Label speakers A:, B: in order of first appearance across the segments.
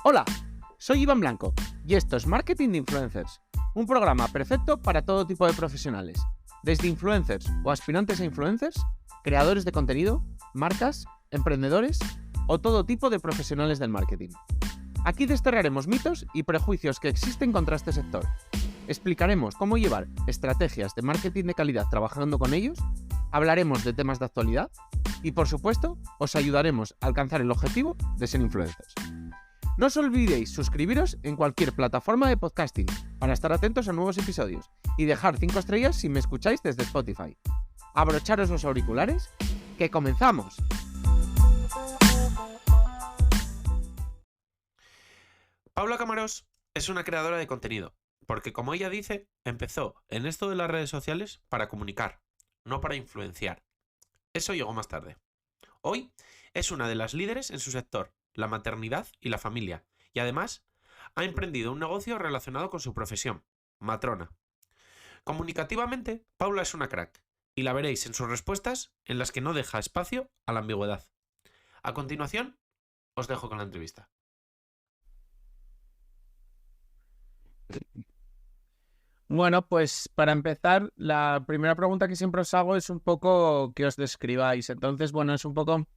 A: Hola, soy Iván Blanco y esto es Marketing de Influencers, un programa perfecto para todo tipo de profesionales, desde influencers o aspirantes a influencers, creadores de contenido, marcas, emprendedores o todo tipo de profesionales del marketing. Aquí desterraremos mitos y prejuicios que existen contra este sector. Explicaremos cómo llevar estrategias de marketing de calidad trabajando con ellos, hablaremos de temas de actualidad y, por supuesto, os ayudaremos a alcanzar el objetivo de ser influencers. No os olvidéis suscribiros en cualquier plataforma de podcasting para estar atentos a nuevos episodios y dejar 5 estrellas si me escucháis desde Spotify. Abrocharos los auriculares, que comenzamos.
B: Paula Camarós es una creadora de contenido, porque como ella dice, empezó en esto de las redes sociales para comunicar, no para influenciar. Eso llegó más tarde. Hoy es una de las líderes en su sector, la maternidad y la familia, y además ha emprendido un negocio relacionado con su profesión, matrona. Comunicativamente, Paula es una crack, y la veréis en sus respuestas en las que no deja espacio a la ambigüedad. A continuación, os dejo con la entrevista.
A: Bueno, pues para empezar, la primera pregunta que siempre os hago es un poco que os describáis. Entonces, bueno, es un poco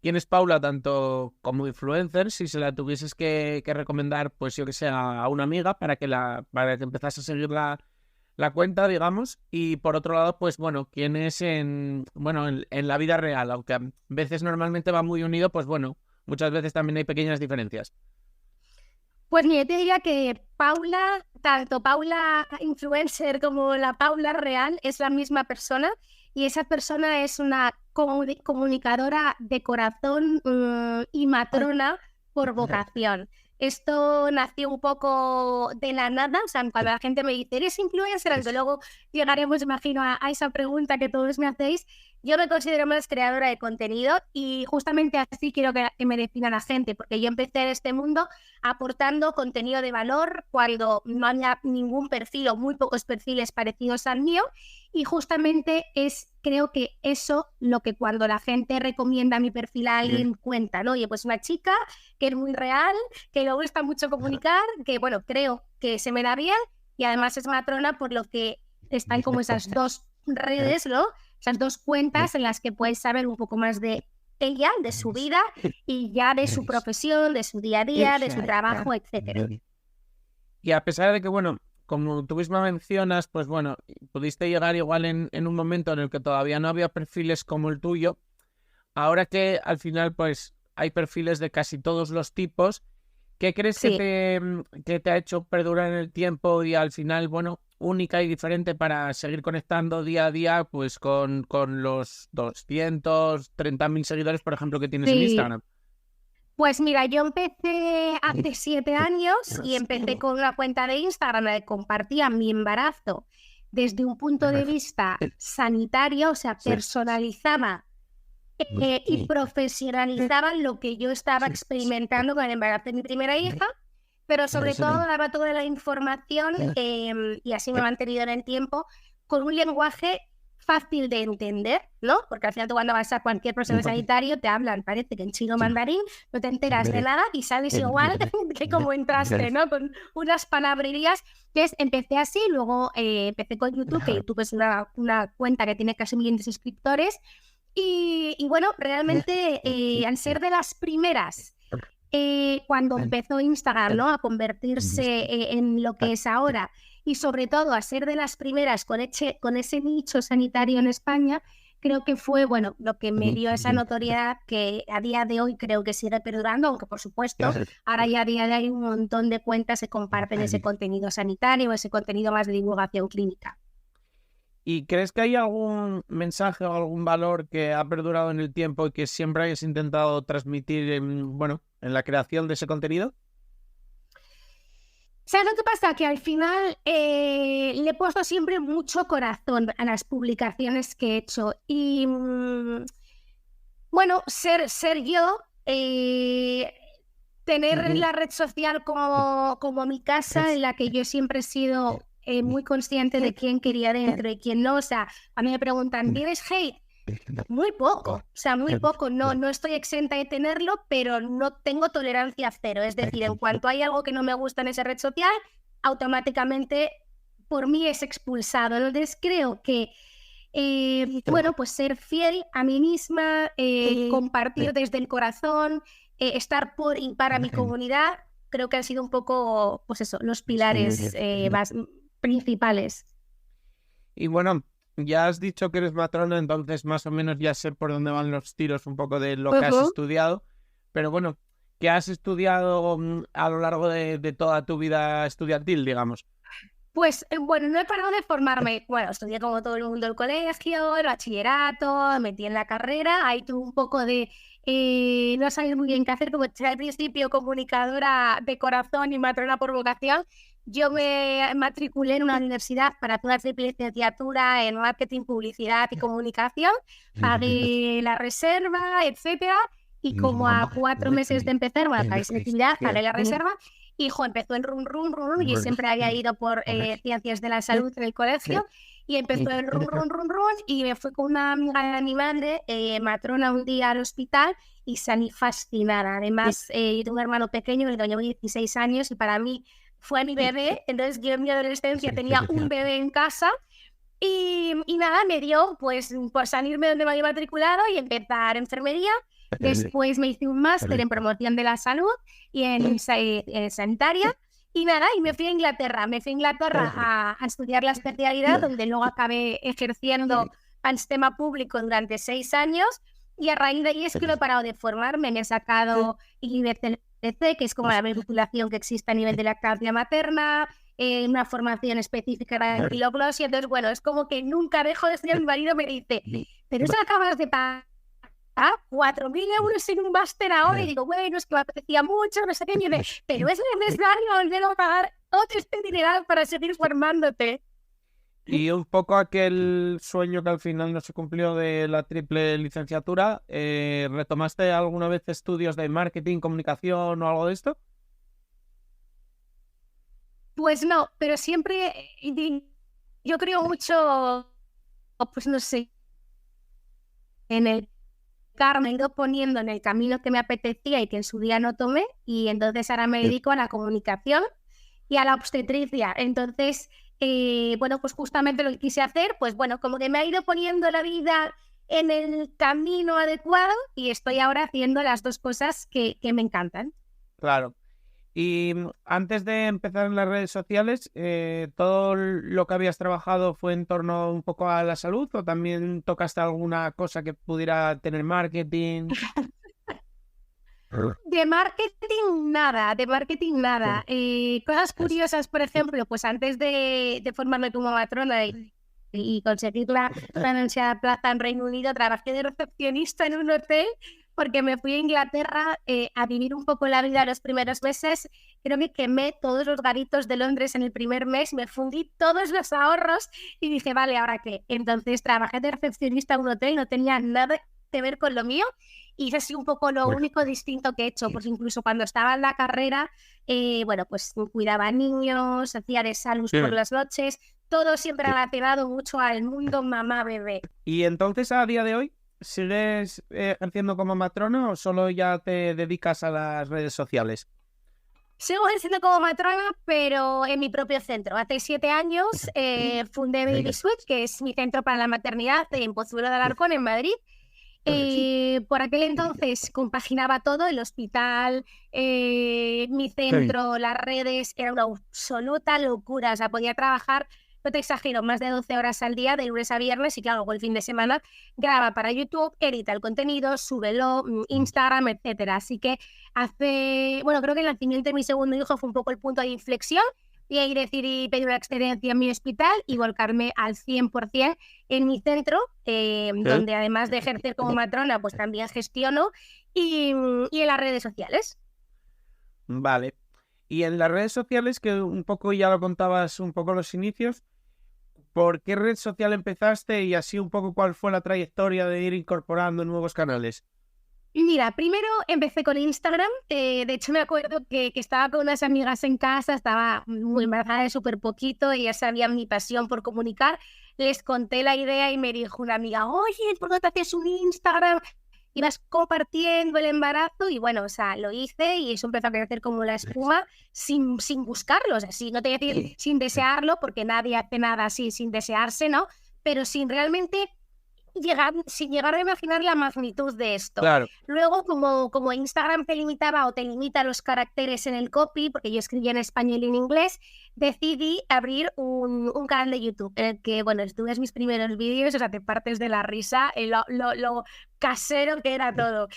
A: quién es Paula tanto como influencer, si se la tuvieses que recomendar, pues yo que sé, a una amiga para que empezase a seguir la cuenta, digamos. Y por otro lado, pues bueno, quién es en la vida real, aunque a veces normalmente va muy unido, pues bueno, muchas veces también hay pequeñas diferencias.
C: Pues mira, yo te diría que Paula, tanto Paula influencer como la Paula real, es la misma persona y esa persona es una comunicadora de corazón y matrona por vocación. Esto nació un poco de la nada, o sea, cuando la gente me dice, ¿eres influencer? Aunque luego llegaremos, imagino, a esa pregunta que todos me hacéis. Yo me considero más creadora de contenido y justamente así quiero que me defina la gente, porque yo empecé en este mundo aportando contenido de valor cuando no había ningún perfil o muy pocos perfiles parecidos al mío, y justamente creo que eso lo que cuando la gente recomienda mi perfil a alguien cuenta, ¿no? Oye, pues una chica que es muy real, que le gusta mucho comunicar, que bueno, creo que se me da bien y además es matrona, por lo que están como esas dos redes, ¿no? Esas dos cuentas en las que puedes saber un poco más de ella, de su vida y ya de su profesión, de su día a día, de su trabajo, etcétera.
A: Y a pesar de que, bueno, como tú misma mencionas, pues bueno, pudiste llegar igual en un momento en el que todavía no había perfiles como el tuyo, ahora que al final pues hay perfiles de casi todos los tipos, ¿qué crees que te ha hecho perdurar en el tiempo y al final, bueno, única y diferente para seguir conectando día a día pues con los 230.000 seguidores, por ejemplo, que tienes en Instagram?
C: Pues mira, yo empecé hace 7 años y empecé con una cuenta de Instagram en la que compartía mi embarazo desde un punto de vista sanitario, o sea, personalizaba y profesionalizaba lo que yo estaba experimentando con el embarazo de mi primera hija, pero sobre todo daba toda la información y así me he mantenido en el tiempo con un lenguaje fácil de entender, ¿no? Porque al final tú cuando vas a cualquier profesional sanitario te hablan, parece que en chino mandarín, no te enteras de nada y sabes igual que como entraste, ¿no? Con unas palabrerías. Entonces empecé así, luego empecé con YouTube, que YouTube es una cuenta que tiene casi 1.000.000 de suscriptores y bueno, realmente al ser de las primeras, cuando empezó Instagram, ¿no? A convertirse en lo que es ahora y sobre todo a ser de las primeras con ese nicho sanitario en España, creo que fue bueno lo que me dio esa notoriedad que a día de hoy creo que sigue perdurando, aunque por supuesto ahora ya a día de hoy hay un montón de cuentas que comparten ese contenido sanitario, ese contenido más de divulgación clínica.
A: ¿Y crees que hay algún mensaje o algún valor que ha perdurado en el tiempo y que siempre hayas intentado transmitir en la creación de ese contenido?
C: ¿Sabes lo que pasa? Que al final le he puesto siempre mucho corazón a las publicaciones que he hecho y bueno, ser yo, tener la red social como mi casa en la que yo siempre he sido muy consciente de quién quería dentro y quién no. O sea, a mí me preguntan, ¿tienes hate? Muy poco, o sea, muy poco. No estoy exenta de tenerlo, pero no tengo tolerancia cero. Es decir, en cuanto hay algo que no me gusta en esa red social, automáticamente por mí es expulsado. Entonces creo que, bueno, pues ser fiel a mí misma, compartir desde el corazón, estar por y para mi comunidad, creo que han sido un poco, pues eso, los pilares más principales.
A: Y bueno, ya has dicho que eres matrona, entonces más o menos ya sé por dónde van los tiros un poco de lo que has estudiado. Pero bueno, ¿qué has estudiado a lo largo de toda tu vida estudiantil, digamos?
C: Pues bueno, no he parado de formarme. Bueno, estudié como todo el mundo el colegio, el bachillerato, me metí en la carrera. Ahí tuve un poco de no sabía muy bien qué hacer, como al principio comunicadora de corazón y matrona por vocación. Yo me matriculé en una universidad para hacer una triple licenciatura en marketing, publicidad y comunicación. Pagué la reserva, etcétera. Y como a 4 meses de empezar, bueno, acabé selectividad, pagué la reserva. Hijo, empezó en run, run, run, y siempre había ido por ciencias de la salud en el colegio. Y empezó en run, run, run, run, y me fui con una amiga de mi madre, matrona, un día al hospital, y salí fascinada. Además, yo tengo un hermano pequeño que tenía 16 años, y para mí fue mi bebé. Entonces yo en mi adolescencia tenía un bebé en casa, y nada, me dio pues por salirme donde me había matriculado y empezar enfermería. Después me hice un máster en promoción de la salud y en sanitaria. Y nada, y me fui a Inglaterra. Me fui a Inglaterra a estudiar la especialidad, donde luego acabé ejerciendo al sistema público durante 6 años. Y a raíz de ahí es que no he parado de formarme. Me he sacado IBCLC, que es como la vinculación que existe a nivel de lactancia materna, una formación específica de anquiloglosia. Entonces, bueno, es como que nunca dejo de estudiar. Mi marido me dice, pero eso acabas de pagar 4.000 euros en un máster ahora, y digo, bueno, es que me apetecía mucho, no sé qué, viene, pero es necesario volver a pagar todo este dinero para seguir formándote.
A: Y un poco aquel sueño que al final no se cumplió de la triple licenciatura, ¿retomaste alguna vez estudios de marketing, comunicación o algo de esto?
C: Pues no, pero siempre yo creo mucho, pues no sé, en el me he ido poniendo en el camino que me apetecía y que en su día no tomé, y entonces ahora me dedico a la comunicación y a la obstetricia. Entonces, bueno, pues justamente lo que quise hacer, pues bueno, como que me ha ido poniendo la vida en el camino adecuado, y estoy ahora haciendo las dos cosas que me encantan.
A: Claro. Y antes de empezar en las redes sociales, ¿todo lo que habías trabajado fue en torno un poco a la salud o también tocaste alguna cosa que pudiera tener marketing?
C: De marketing nada. Cosas curiosas, por ejemplo, pues antes de formarme como matrona y conseguir la ansiada plaza en Reino Unido, trabajé de recepcionista en un hotel, porque me fui a Inglaterra a vivir un poco la vida los primeros meses. Creo que quemé todos los garitos de Londres en el primer mes, me fundí todos los ahorros y dije, vale, ¿ahora qué? Entonces trabajé de recepcionista en un hotel, no tenía nada que ver con lo mío, y es así un poco lo único distinto que he hecho, porque incluso cuando estaba en la carrera, bueno, pues cuidaba a niños, hacía de salud por las noches, todo siempre relacionado mucho al mundo mamá-bebé.
A: Y entonces, a día de hoy, ¿sigues ejerciendo como matrona o solo ya te dedicas a las redes sociales?
C: Sigo ejerciendo como matrona, pero en mi propio centro. Hace 7 años fundé Baby Switch, que es mi centro para la maternidad en Pozuelo de Alarcón, en Madrid. Por aquel entonces compaginaba todo, el hospital, mi centro, las redes, era una absoluta locura. O sea, podía trabajar, no te exagero, más de 12 horas al día, de lunes a viernes, y claro, luego el fin de semana graba para YouTube, edita el contenido, súbelo, Instagram, etcétera. Así que bueno, creo que el nacimiento de mi segundo hijo fue un poco el punto de inflexión, y ahí decidí pedir una excedencia en mi hospital y volcarme al 100% en mi centro, donde además de ejercer como matrona, pues también gestiono, y en las redes sociales.
A: Vale. Y en las redes sociales, que un poco ya lo contabas, un poco los inicios, ¿por qué red social empezaste y así un poco cuál fue la trayectoria de ir incorporando nuevos canales?
C: Mira, primero empecé con Instagram. De hecho, me acuerdo que estaba con unas amigas en casa, estaba muy embarazada de súper poquito y ya sabían mi pasión por comunicar. les conté la idea y me dijo una amiga, oye, ¿por qué no te haces un Instagram? Y vas compartiendo el embarazo y bueno, o sea, lo hice y eso empezó a crecer como la espuma sin buscarlo, o sea, no te voy a decir sin desearlo, porque nadie hace nada así sin desearse, ¿no? Pero sin realmente sin llegar a imaginar la magnitud de esto.
A: Claro.
C: Luego, como Instagram te limitaba o te limita los caracteres en el copy, porque yo escribía en español y en inglés, decidí abrir un canal de YouTube en el que, bueno, tú ves mis primeros vídeos, o sea, te partes de la risa, lo casero que era todo.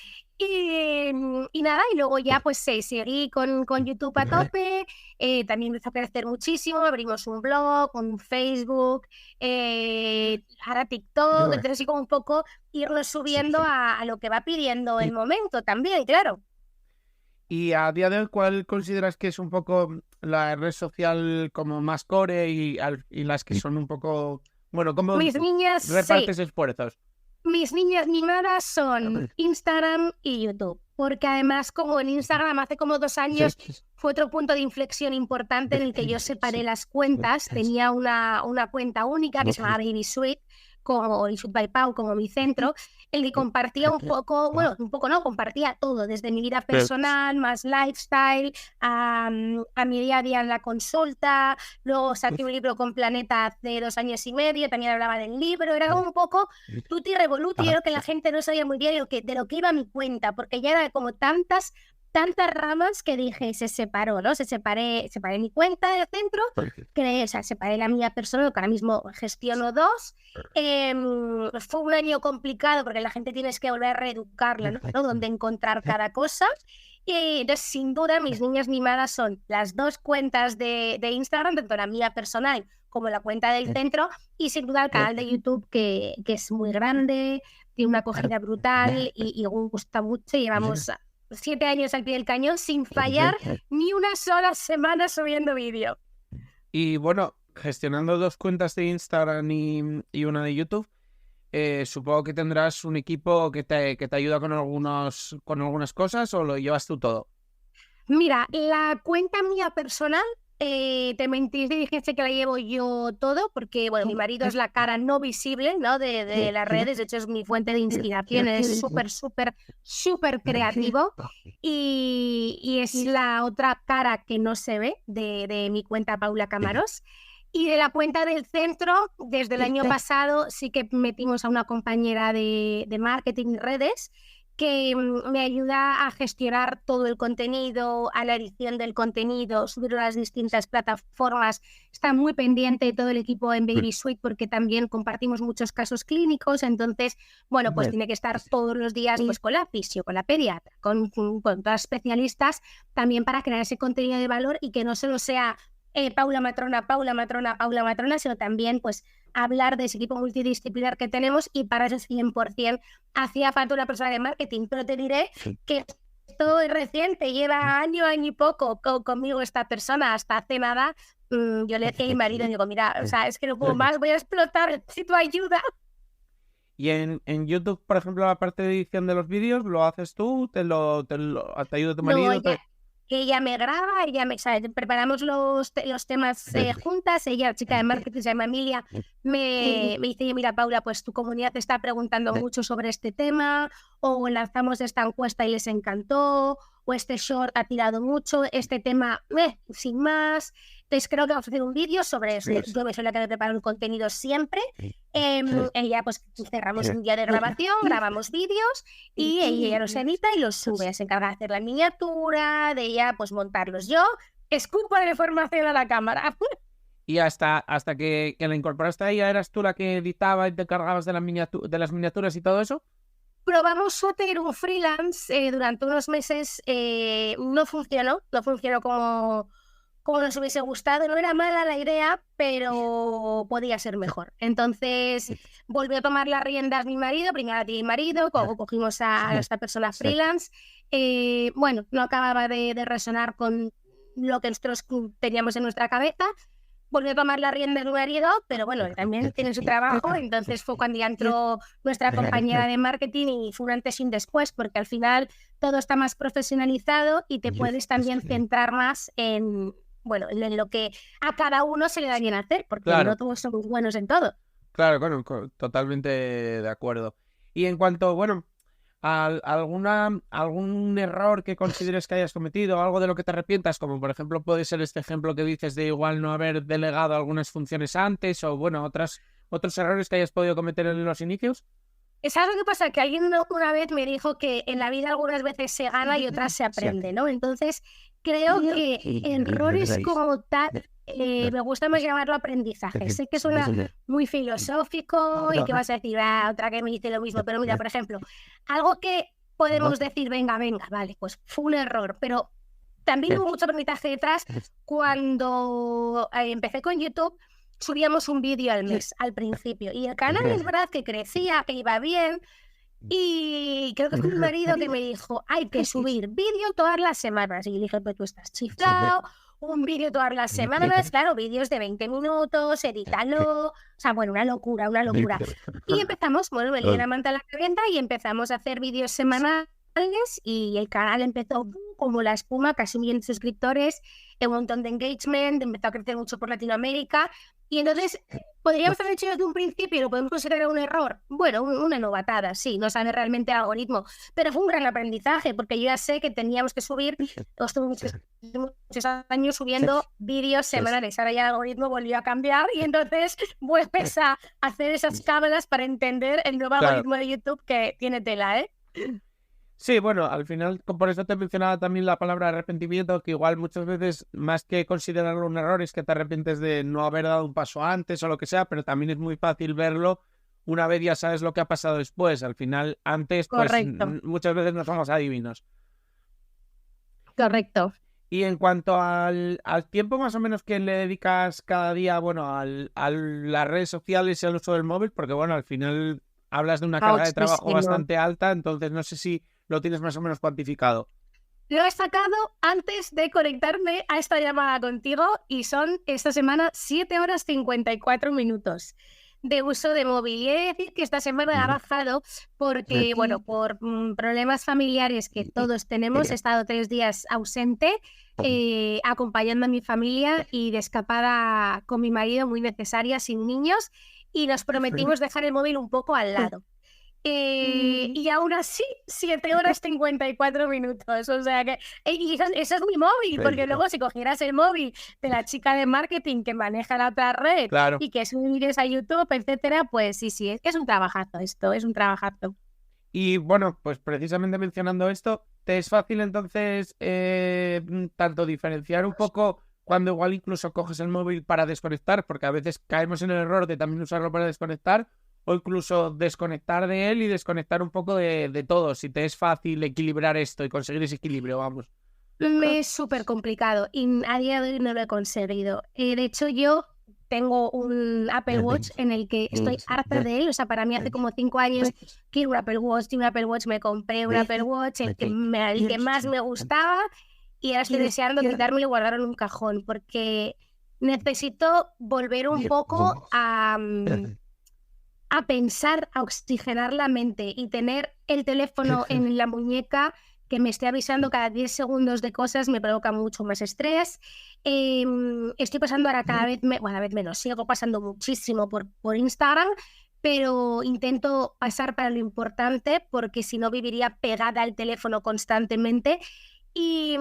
C: Y nada, y luego ya pues seguí con YouTube a tope, también empezó a crecer muchísimo, abrimos un blog, un Facebook, ahora TikTok, entonces así como un poco irnos subiendo a lo que va pidiendo el momento también, claro.
A: Y a día de hoy, ¿cuál consideras que es un poco la red social como más core y las que son un poco... Bueno, ¿cómo
C: Mis niñas,
A: repartes esfuerzos?
C: Mis niñas mimadas son Instagram y YouTube, porque además como en Instagram hace como 2 años fue otro punto de inflexión importante en el que yo separé las cuentas, tenía una cuenta única que se llama Baby Sweet, como Sweet by Pau, como mi centro, el que compartía un poco, bueno, un poco no, compartía todo, desde mi vida personal, más lifestyle, a mi día a día en la consulta, luego saqué un libro con Planeta hace 2 años y medio, también hablaba del libro, era un poco tutti revoluti, yo creo que la gente no sabía muy bien de lo que iba mi cuenta, porque ya era como tantas ramas que dije, se separó, ¿no? Separé mi cuenta del centro, separé la mía personal, que ahora mismo gestiono 2. Fue un año complicado porque la gente tienes que volver a reeducarla, ¿no? Donde encontrar cada cosa. Y entonces, sin duda, mis niñas mimadas son las 2 cuentas de Instagram, tanto la mía personal como la cuenta del centro, y sin duda el canal de YouTube, que es muy grande, tiene una acogida brutal y gusta mucho. Llevamos 7 años al pie del cañón sin fallar ni una sola semana subiendo vídeo.
A: Y bueno, gestionando 2 cuentas de Instagram y una de YouTube, supongo que tendrás un equipo que te ayuda con algunas cosas, ¿o lo llevas tú todo?
C: Mira, la cuenta mía personal, te mentí si dijese que la llevo yo todo, porque bueno, mi marido es la cara no visible, ¿no? de las redes, de hecho es mi fuente de inspiración, es súper creativo y es la otra cara que no se ve de mi cuenta Paula Camaros. Y de la cuenta del centro, desde el año pasado sí que metimos a una compañera de marketing y redes que me ayuda a gestionar todo el contenido, a la edición del contenido, subirlo a las distintas plataformas. Está muy pendiente de todo el equipo en Baby Sweet porque también compartimos muchos casos clínicos, entonces, bueno, pues tiene que estar todos los días pues, con la fisio, con la pediatra, con todas las especialistas, también para crear ese contenido de valor y que no solo sea Paula Matrona, Paula Matrona, Paula Matrona, sino también pues hablar de ese equipo multidisciplinar que tenemos, y para eso 100% hacía falta una persona de marketing, pero te diré que esto es reciente, lleva año y poco conmigo esta persona, hasta hace nada. Yo le decía a mi marido, digo, mira, o sea, es que no puedo más, voy a explotar, necesito ayuda.
A: Y en YouTube, por ejemplo, la parte de edición de los vídeos, ¿lo haces tú? ¿Te ayuda tu marido?
C: No, ella me graba, preparamos los temas juntas, ella, chica de marketing, se llama Emilia, me dice, mira Paula, pues tu comunidad te está preguntando mucho sobre este tema, o lanzamos esta encuesta y les encantó, o este short ha tirado mucho, este tema, sin más. Entonces creo que vamos a hacer un vídeo sobre eso. Yo soy la que me preparo el contenido siempre. Ella pues cerramos un día de grabación, grabamos vídeos y ella los edita y los sube. Se encarga de hacer la miniatura, de ella pues montarlos. Yo escupo la información a la cámara.
A: Y hasta que la incorporaste a ella, ¿eras tú la que editaba y te cargabas de las miniaturas y todo eso?
C: Probamos a tener un freelance durante unos meses, no funcionó como nos hubiese gustado. No era mala la idea, pero podía ser mejor. Entonces volvió a tomar las riendas mi marido, primero a ti y mi marido, cogimos a esta persona freelance. Bueno, no acababa de resonar con lo que nosotros teníamos en nuestra cabeza. Volvió a tomar la rienda de mi marido, pero bueno, también tiene su trabajo, entonces fue cuando ya entró nuestra compañera de marketing y fue un antes y un después, porque al final todo está más profesionalizado y te puedes también centrar más en lo que a cada uno se le da bien hacer, porque no todos somos buenos en todo.
A: Claro, bueno, totalmente de acuerdo. Y en cuanto, bueno, a algún error que consideres que hayas cometido, algo de lo que te arrepientas, como por ejemplo puede ser este ejemplo que dices de igual no haber delegado algunas funciones antes, o bueno, otros errores que hayas podido cometer en los inicios.
C: ¿Sabes lo que pasa? Que alguien una vez me dijo que en la vida algunas veces se gana y otras se aprende, ¿no? Entonces, creo que errores como tal, me gusta más llamarlo aprendizaje. Sé que suena muy filosófico y que vas a decir, otra que me dice lo mismo, pero mira, por ejemplo, algo que podemos decir, venga, vale, pues fue un error, pero también hubo mucho aprendizaje detrás. Cuando empecé con YouTube, subíamos un vídeo al mes al principio y el canal es verdad que crecía, que iba bien, y creo que fue mi marido que me dijo, hay que subir vídeo todas las semanas. Y dije, pues tú estás chiflado, un vídeo todas las semanas, claro, vídeos de 20 minutos, edítalo, o sea, bueno, una locura. Y empezamos, bueno, me lié la manta a la cabeza y empezamos a hacer vídeos semanales y el canal empezó como la espuma, casi 1.000 suscriptores, un montón de engagement, empezó a crecer mucho por Latinoamérica. Y entonces, ¿podríamos haber hecho desde un principio y lo podemos considerar un error? Bueno, una novatada, sí, no sabe realmente el algoritmo, pero fue un gran aprendizaje, porque yo ya sé que teníamos que subir, estuve muchos años subiendo vídeos semanales, ahora ya el algoritmo volvió a cambiar y entonces vuelves a hacer esas cábalas para entender el nuevo algoritmo de YouTube que tiene tela, ¿eh?
A: Sí, bueno, al final, por eso te mencionaba también la palabra arrepentimiento, que igual muchas veces, más que considerarlo un error, es que te arrepientes de no haber dado un paso antes o lo que sea, pero también es muy fácil verlo una vez ya sabes lo que ha pasado después. Al final, antes, pues muchas veces no somos adivinos.
C: Correcto.
A: Y en cuanto al tiempo más o menos que le dedicas cada día, bueno, a las redes sociales y al uso del móvil, porque bueno, al final hablas de una carga de trabajo bastante alta, entonces no sé si lo tienes más o menos cuantificado.
C: Lo he sacado antes de conectarme a esta llamada contigo y son esta semana 7 horas 54 minutos de uso de móvil. Y he de decir que esta semana ha bajado porque, bueno, por problemas familiares que todos tenemos, he estado 3 días ausente acompañando a mi familia y de escapada con mi marido, muy necesaria, sin niños, y nos prometimos dejar el móvil un poco al lado. Y aún así, 7 horas 54 minutos. O sea que y eso es mi móvil, porque luego si cogieras el móvil de la chica de marketing que maneja la otra red y que sube vídeos a YouTube, etcétera, pues sí, es un trabajazo esto, es un trabajazo.
A: Y bueno, pues precisamente mencionando esto, ¿te es fácil entonces tanto diferenciar un poco cuando igual incluso coges el móvil para desconectar? Porque a veces caemos en el error de también usarlo para desconectar, o incluso desconectar de él y desconectar un poco de todo, si te es fácil equilibrar esto y conseguir ese equilibrio, vamos.
C: Me es súper complicado y a día de hoy no lo he conseguido. De hecho, yo tengo un Apple Watch en el que estoy harta de él. O sea, para mí hace como 5 años quiero un Apple Watch, me compré un Apple Watch, el que más me gustaba, y ahora estoy deseando quitármelo y guardarlo en un cajón, porque necesito volver un poco a pensar, a oxigenar la mente y tener el teléfono en la muñeca que me esté avisando cada 10 segundos de cosas me provoca mucho más estrés. Estoy pasando ahora cada vez menos, sigo pasando muchísimo por Instagram, pero intento pasar para lo importante, porque si no viviría pegada al teléfono constantemente. Y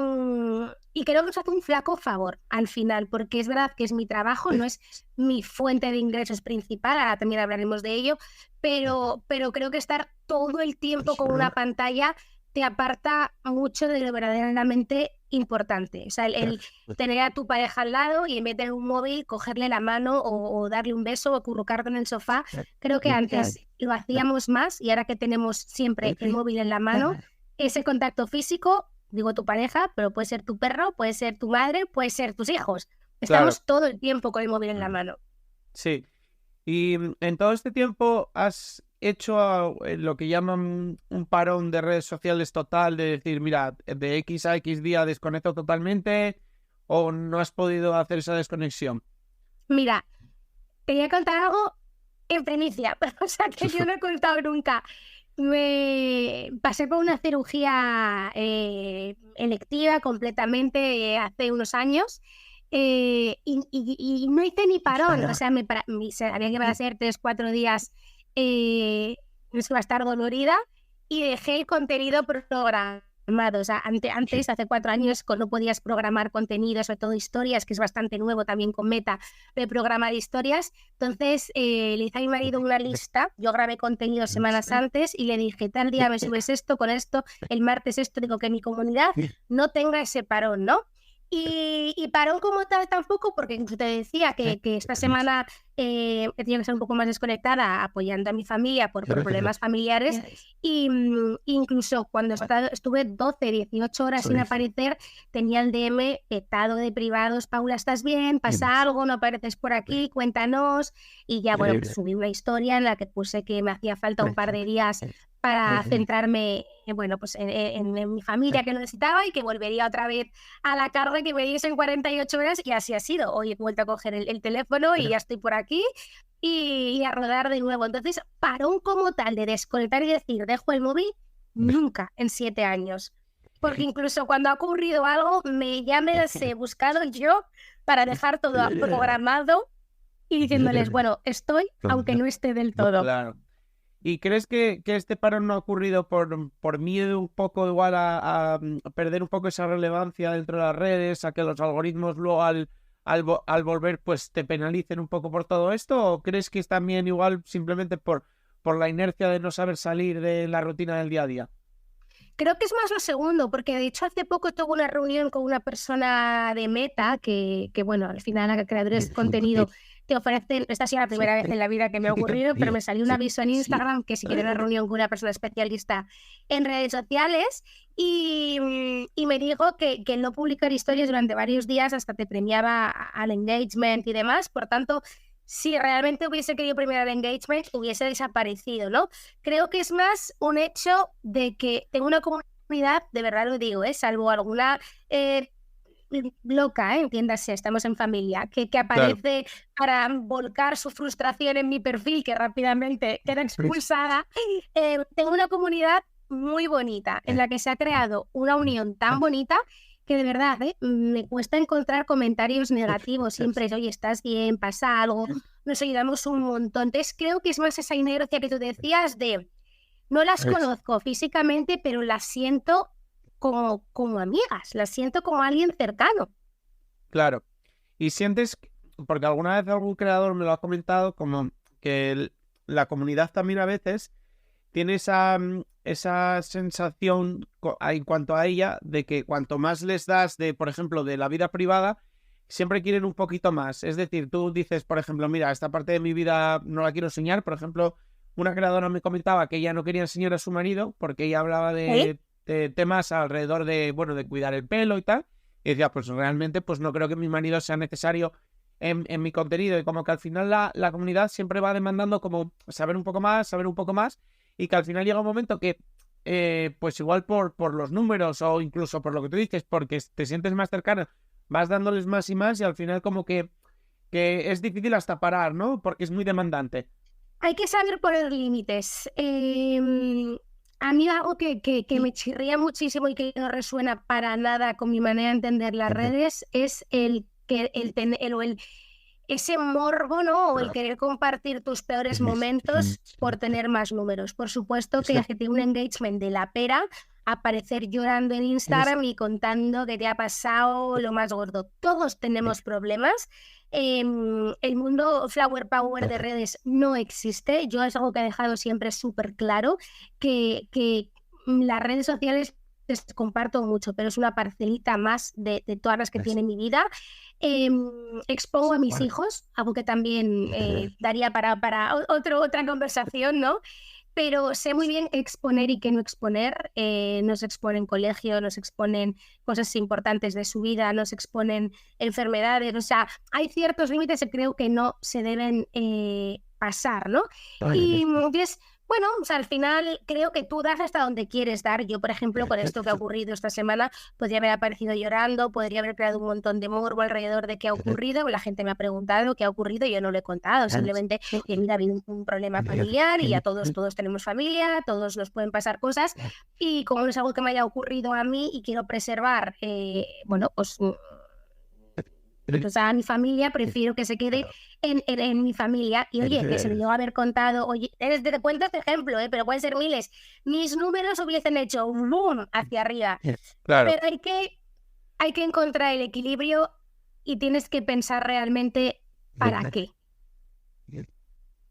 C: creo que nos hace un flaco favor al final, porque es verdad que es mi trabajo, no es mi fuente de ingresos principal, ahora también hablaremos de ello, pero creo que estar todo el tiempo con una pantalla te aparta mucho de lo verdaderamente importante. O sea, el tener a tu pareja al lado y en vez de un móvil, cogerle la mano o darle un beso o acurrucarte en el sofá. Creo que antes lo hacíamos más, y ahora que tenemos siempre el móvil en la mano, ese contacto físico, digo tu pareja, pero puede ser tu perro, puede ser tu madre, puede ser tus hijos. Estamos todo el tiempo con el móvil en la mano.
A: Sí. Y en todo este tiempo has hecho lo que llaman un parón de redes sociales total, de decir, mira, de X a X día desconecto totalmente, o no has podido hacer esa desconexión.
C: Mira, te voy a contar algo en primicia, o sea que yo no he contado nunca. Me pasé por una cirugía electiva completamente hace unos años, y no hice ni parón, o sea, sabía que iba a ser 3-4 días, no iba a estar dolorida y dejé el contenido programado. O sea, antes, hace 4 años, no podías programar contenido, sobre todo historias, que es bastante nuevo también con Meta, de programar historias. Entonces, le hice a mi marido una lista, yo grabé contenido semanas antes y le dije, tal día me subes esto, con esto, el martes esto, digo que mi comunidad no tenga ese parón, ¿no? Y parón como tal tampoco, porque incluso te decía que esta semana he tenido que estar un poco más desconectada apoyando a mi familia por problemas familiares y incluso cuando estuve 12-18 horas sin aparecer tenía el DM petado de privados. Paula, ¿estás bien? ¿Pasa algo? ¿No apareces por aquí? Cuéntanos. Y ya bueno, pues subí una historia en la que puse que me hacía falta un par de días para centrarme pues en mi familia que lo necesitaba y que volvería otra vez a la carga que me diese en 48 horas y así ha sido. Hoy he vuelto a coger el teléfono y ya estoy por aquí y a rodar de nuevo. Entonces, parón como tal de desconectar y decir, dejo el móvil, nunca en 7 años. Porque incluso cuando ha ocurrido algo, ya me las he buscado yo para dejar todo programado y diciéndoles, bueno, estoy, aunque no esté del todo.
A: Claro. ¿Y crees que este parón no ha ocurrido por miedo un poco igual a perder un poco esa relevancia dentro de las redes, a que los algoritmos luego al volver pues te penalicen un poco por todo esto? ¿O crees que es también igual simplemente por la inercia de no saber salir de la rutina del día a día?
C: Creo que es más lo segundo, porque de hecho hace poco tuve una reunión con una persona de Meta que bueno, al final a creadores de contenido te ofrecen, esta ha sido la primera vez en la vida que me ha ocurrido, pero me salió un aviso en Instagram que si quería una reunión con una persona especialista en redes sociales y me dijo que no publicar historias durante varios días hasta te premiaba al engagement y demás. Por tanto, si realmente hubiese querido premiar el engagement, hubiese desaparecido, ¿no? Creo que es más un hecho de que tengo una comunidad, de verdad lo digo, salvo alguna loca, entiéndase, estamos en familia, que aparece para volcar su frustración en mi perfil, que rápidamente queda expulsada. Tengo una comunidad muy bonita, en la que se ha creado una unión tan bonita que de verdad me cuesta encontrar comentarios negativos. Siempre es, oye, ¿estás bien? ¿Pasa algo? Nos ayudamos un montón. Entonces creo que es más esa inercia que tú decías de, no las conozco físicamente, pero las siento como amigas, las siento como alguien cercano.
A: Claro. Y sientes, porque alguna vez algún creador me lo ha comentado, como que la comunidad también a veces tiene esa sensación en cuanto a ella de que cuanto más les das de, por ejemplo, de la vida privada, siempre quieren un poquito más. Es decir, tú dices, por ejemplo, mira, esta parte de mi vida no la quiero enseñar. Por ejemplo, una creadora me comentaba que ella no quería enseñar a su marido porque ella hablaba de temas alrededor de, bueno, de cuidar el pelo y tal. Y decía, pues realmente pues no creo que mi marido sea necesario en mi contenido. Y como que al final la comunidad siempre va demandando como saber un poco más, y que al final llega un momento que pues igual por los números o incluso por lo que tú dices, porque te sientes más cercano, vas dándoles más y más y al final como que es difícil hasta parar, ¿no? Porque es muy demandante.
C: Hay que saber poner límites. A mí algo que me chirría muchísimo y que no resuena para nada con mi manera de entender las redes es ese morbo, ¿no? O el querer compartir tus peores momentos por tener más números. Por supuesto que tiene un engagement de la pera, aparecer llorando en Instagram y contando que te ha pasado lo más gordo. Todos tenemos problemas. El mundo flower power de redes no existe. Yo es algo que he dejado siempre súper claro, que las redes sociales les comparto mucho, pero es una parcelita más de todas las que tiene mi vida. Expongo a mis hijos, algo que también daría para otra conversación, ¿no? Pero sé muy bien exponer y qué no exponer. Nos exponen colegio, nos exponen cosas importantes de su vida, nos exponen enfermedades. O sea, hay ciertos límites que creo que no se deben pasar, ¿no? Y es... Bueno, o sea, al final creo que tú das hasta donde quieres dar. Yo, por ejemplo, con esto que ha ocurrido esta semana, podría haber aparecido llorando, podría haber creado un montón de morbo alrededor de qué ha ocurrido. La gente me ha preguntado qué ha ocurrido y yo no lo he contado. Simplemente, mira, ha habido un problema familiar y ya todos tenemos familia, todos nos pueden pasar cosas. Y como no es algo que me haya ocurrido a mí y quiero preservar, bueno, pues O sea, a mi familia prefiero que se quede en mi familia. Y oye, que se me llegó a haber contado, oye, te cuento este ejemplo, pero pueden ser miles. Mis números hubiesen hecho un boom hacia arriba.
A: Claro.
C: Pero hay que encontrar el equilibrio y tienes que pensar realmente para qué.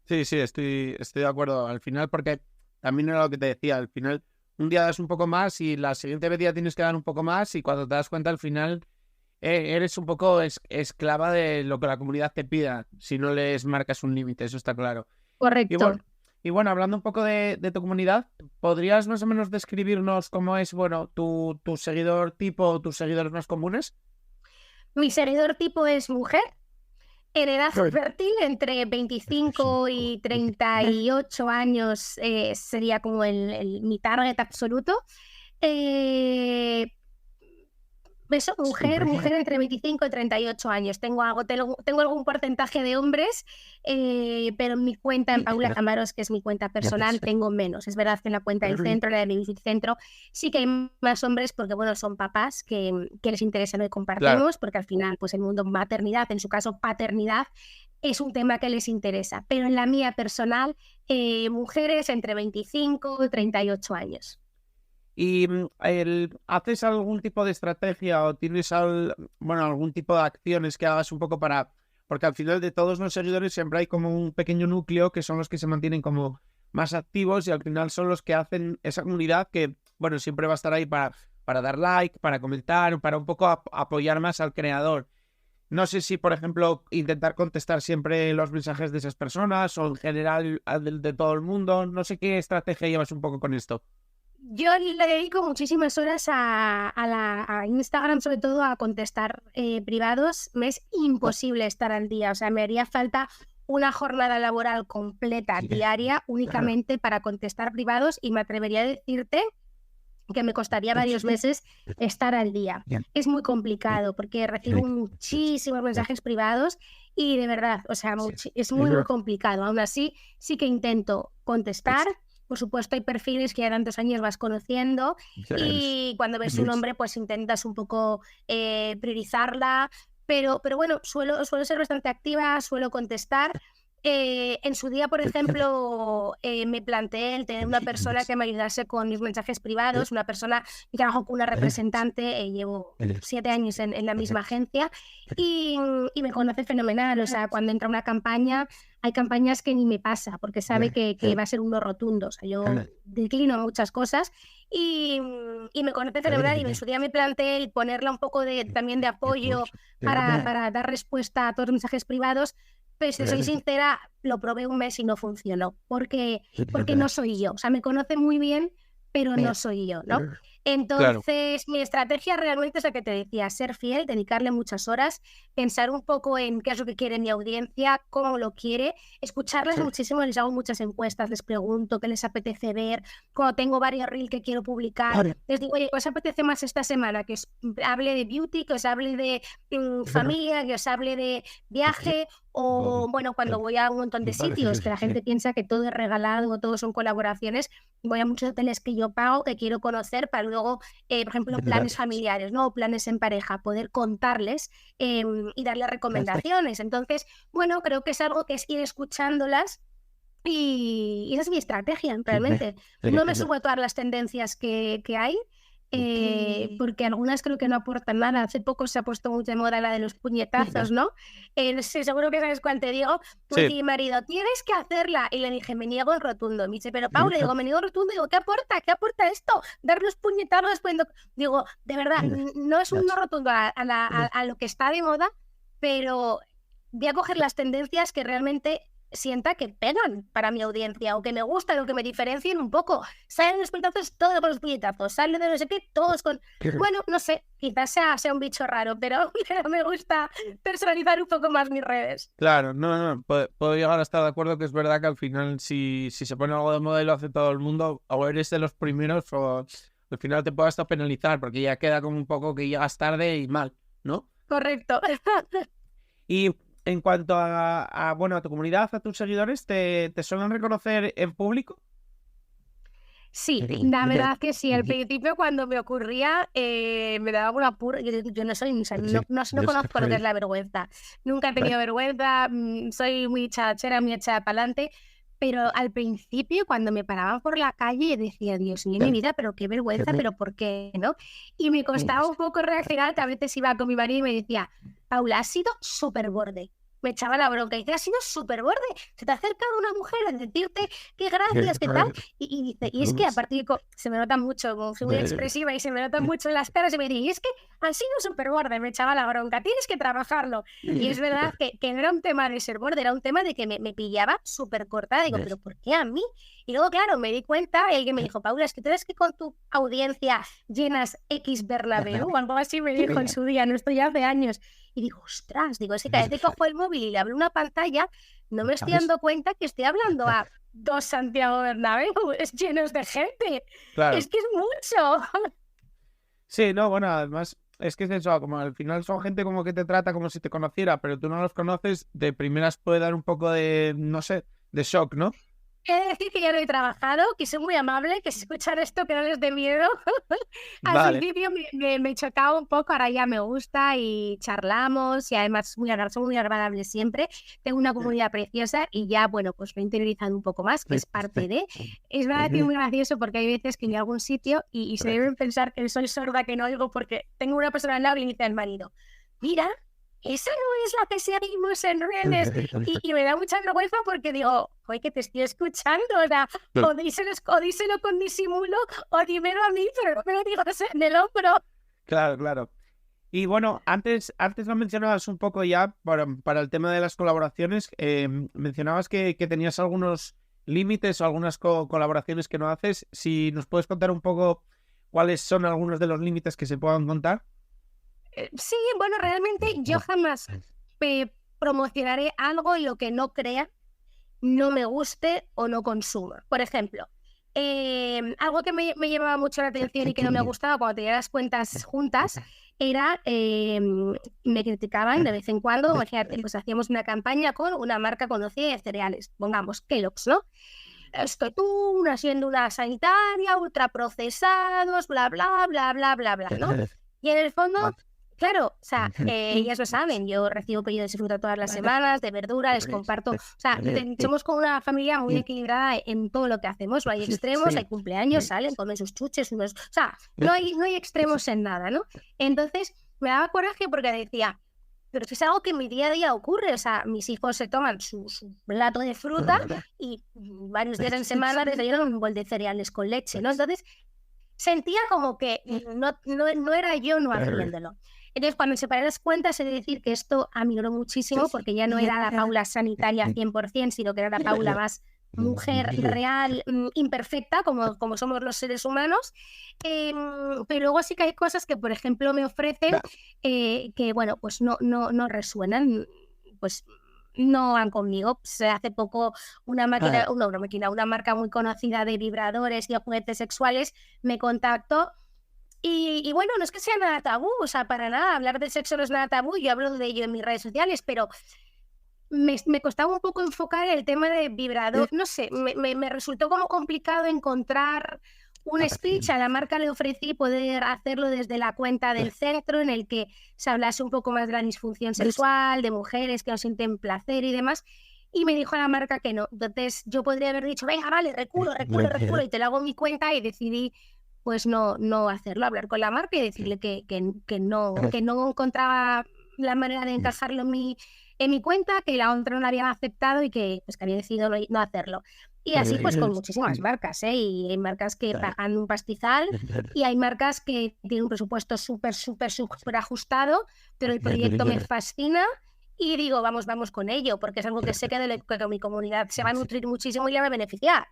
A: Sí, estoy de acuerdo. Al final, porque también era lo que te decía, al final un día das un poco más y la siguiente día tienes que dar un poco más y cuando te das cuenta al final eres un poco esclava de lo que la comunidad te pida si no les marcas un límite, eso está claro.
C: Correcto.
A: Y bueno, hablando un poco de tu comunidad, ¿podrías más o menos describirnos cómo es, bueno, tu seguidor tipo o tus seguidores más comunes?
C: Mi seguidor tipo es mujer, en edad fértil, entre 25 y 38 años sería como mi target absoluto. Eso, mujer entre 25 y 38 años. Tengo algún porcentaje de hombres, pero en mi cuenta, en Paula Camaros, que es mi cuenta personal, tengo menos. Es verdad que en la cuenta del centro, la de mi centro, sí que hay más hombres porque, bueno, son papás que les interesa lo que compartimos, claro, porque al final, pues el mundo maternidad, en su caso paternidad, es un tema que les interesa. Pero en la mía personal, mujeres entre 25 y 38 años.
A: ¿Y haces algún tipo de estrategia o tienes algún tipo de acciones que hagas un poco para... Porque al final de todos los seguidores siempre hay como un pequeño núcleo que son los que se mantienen como más activos y al final son los que hacen esa comunidad que, bueno, siempre va a estar ahí para dar like, para comentar, para un poco apoyar más al creador. No sé si, por ejemplo, intentar contestar siempre los mensajes de esas personas o en general de todo el mundo. No sé qué estrategia llevas un poco con esto.
C: Yo le dedico muchísimas horas a Instagram, sobre todo a contestar privados. Me es imposible estar al día, o sea, me haría falta una jornada laboral completa, diaria, únicamente para contestar privados y me atrevería a decirte que me costaría varios meses estar al día. Es muy complicado porque recibo muchísimos mensajes privados y de verdad, o sea, es muy complicado. Aún así, sí que intento contestar. Por supuesto, hay perfiles que ya tantos años vas conociendo y cuando ves un nombre, pues intentas un poco priorizarla. Pero bueno, suelo ser bastante activa, suelo contestar. En su día, por ejemplo, me planteé el tener una persona que me ayudase con mis mensajes privados, una persona que trabajo con una representante, llevo 7 años en la misma agencia y me conoce fenomenal. O sea, cuando entra una campaña, hay campañas que ni me pasa porque sabe que va a ser un no rotundo. O sea, yo declino muchas cosas y me conoce fenomenal y en su día me planteé el ponerla un poco también de apoyo para dar respuesta a todos los mensajes privados. Pero si soy sincera, lo probé un mes y no funcionó, porque no soy yo. O sea, me conoce muy bien, pero no soy yo, ¿no? Entonces, mi estrategia realmente es la que te decía, ser fiel, dedicarle muchas horas, pensar un poco en qué es lo que quiere mi audiencia, cómo lo quiere, escucharles muchísimo, les hago muchas encuestas, les pregunto qué les apetece ver, cuando tengo varios reels que quiero publicar, les digo, oye, ¿os apetece más esta semana? Que os hable de beauty, que os hable de familia, que os hable de viaje, o bueno, cuando voy a un montón de sitios, que la gente piensa que todo es regalado, todo son colaboraciones, voy a muchos hoteles que yo pago, que quiero conocer, para luego, por ejemplo, planes familiares, ¿no? O planes en pareja, poder contarles y darles recomendaciones. Entonces, bueno, creo que es algo que es ir escuchándolas y esa es mi estrategia, realmente. No me subo a todas las tendencias que hay, porque algunas creo que no aportan nada. Hace poco se ha puesto mucho de moda la de los puñetazos, ¿no? Sí, seguro que sabes cuál te digo. Pues mi marido, tienes que hacerla. Y le dije, me niego en rotundo. Me dice, pero Paula, digo, me niego en rotundo. Digo, ¿qué aporta? ¿Qué aporta esto? Dar los puñetazos. Digo, de verdad, no es un no rotundo a lo que está de moda, pero voy a coger las tendencias que realmente sienta que pegan para mi audiencia o que me gustan o que me diferencien un poco. Salen los puñetazos todos con los puñetazos, salen de no sé qué todos con... Bueno, no sé, quizás sea un bicho raro, pero me gusta personalizar un poco más mis redes.
A: Claro, no, puedo llegar a estar de acuerdo que es verdad que al final si se pone algo de moda y lo hace todo el mundo, o eres de los primeros o al final te puede hasta penalizar porque ya queda como un poco que llegas tarde y mal, ¿no?
C: Correcto.
A: Y en cuanto a tu comunidad, a tus seguidores, ¿te suelen reconocer en público?
C: Sí, la verdad que sí. Al principio cuando me ocurría me daba una pura... Yo no soy, o sea, no conozco lo que es la vergüenza. Nunca he tenido vergüenza, soy muy chachera, muy echada para adelante. Pero al principio, cuando me paraban por la calle, decía, Dios mío, mi vida, pero qué vergüenza, pero ¿por qué, no? Y me costaba un poco reaccionar, que a veces iba con mi marido y me decía, Paula, has sido súper borde. Me echaba la bronca y dice, has sido súper borde. Se te ha acercado una mujer a decirte qué gracias, qué tal. Y dice, y es que aparte se me nota mucho, como soy muy expresiva y se me nota mucho en las caras, y me dice, y es que han sido súper borde, me echaba la bronca, tienes que trabajarlo. Y es verdad que no era un tema de ser borde, era un tema de que me pillaba súper cortada. Digo, ¿pero por qué a mí? Y luego, claro, me di cuenta y alguien me dijo, Paula, es que tú ves que con tu audiencia llenas X Bernabéu o algo así, me dijo en su día, no estoy hace años. Y digo, ostras, digo, es que cada vez que cojo el móvil y le abro una pantalla, no me estoy dando cuenta que estoy hablando a 2 Santiago Bernabéu, es llenos de gente.
A: Claro.
C: Es que es mucho.
A: Sí, no, bueno, además es que es eso, como al final son gente como que te trata como si te conociera, pero tú no los conoces, de primeras puede dar un poco de, no sé, de shock, ¿no?
C: He de decir que ya lo he trabajado, que soy muy amable, que si escuchan esto que no les dé miedo. Al principio me chocaba un poco, ahora ya me gusta y charlamos y además son muy agradables siempre. Tengo una comunidad preciosa y ya, bueno, pues me he interiorizado un poco más, que es parte de... Es verdad que es muy gracioso porque hay veces que voy a algún sitio y se deben pensar que soy sorda, que no oigo, porque tengo una persona al lado y le dice al marido, mira, esa no es la que seguimos en redes. Y me da mucha vergüenza porque digo, oye, que te estoy escuchando, o sea, o díselo con disimulo, o dímelo a mí, pero no me lo digas en el hombro.
A: Claro, claro. Y bueno, antes lo mencionabas un poco ya para el tema de las colaboraciones. Mencionabas que tenías algunos límites o algunas colaboraciones que no haces. Si nos puedes contar un poco cuáles son algunos de los límites que se puedan contar.
C: Sí, bueno, realmente yo jamás promocionaré algo en lo que no crea, no me guste o no consuma. Por ejemplo, algo que me llamaba mucho la atención y que no me gustaba cuando tenía las cuentas juntas era, me criticaban de vez en cuando, imagínate, pues hacíamos una campaña con una marca conocida de cereales, pongamos Kellogg's, ¿no? Es que tú, siendo una sanitaria, ultraprocesados, bla, bla, bla, bla, bla, bla, ¿no? Y en el fondo... Claro, o sea, ellas lo saben, yo recibo pedidos de fruta todas las semanas, de verdura, les comparto, o sea, somos como una familia muy equilibrada en todo lo que hacemos, no hay extremos, hay cumpleaños, salen, comen sus chuches, o sea, no hay extremos en nada, ¿no? Entonces, me daba coraje porque decía, pero es algo que en mi día a día ocurre, o sea, mis hijos se toman su plato de fruta y varios días en semana les dieron un bol de cereales con leche, ¿no? Entonces, sentía como que no era yo no haciéndolo. Entonces, cuando separé las cuentas, he de decir que esto amigró muchísimo porque ya no era la Paula sanitaria 100%, sino que era la Paula más mujer real, imperfecta, como somos los seres humanos. Pero luego sí que hay cosas que, por ejemplo, me ofrecen que, bueno, pues no resuenan, pues no van conmigo. Hace poco una marca muy conocida de vibradores y juguetes sexuales me contactó. Y bueno, no es que sea nada tabú, o sea, para nada, hablar de sexo no es nada tabú, yo hablo de ello en mis redes sociales, pero me costaba un poco enfocar el tema de vibrador, no sé, me resultó como complicado encontrar un speech. A la marca le ofrecí poder hacerlo desde la cuenta del centro, en el que se hablase un poco más de la disfunción sexual, de mujeres que no sienten placer y demás, y me dijo a la marca que no. Entonces yo podría haber dicho, venga, vale, reculo, y te lo hago en mi cuenta, y decidí pues no hacerlo, hablar con la marca y decirle que no encontraba la manera de encajarlo en mi cuenta, que la otra no la habían aceptado y que pues que había decidido no hacerlo. Y así pues con muchísimas marcas, y hay marcas que pagan un pastizal y hay marcas que tienen un presupuesto súper ajustado, pero el proyecto me fascina y digo, vamos con ello, porque es algo que sé que mi comunidad se va a nutrir muchísimo y le va a beneficiar.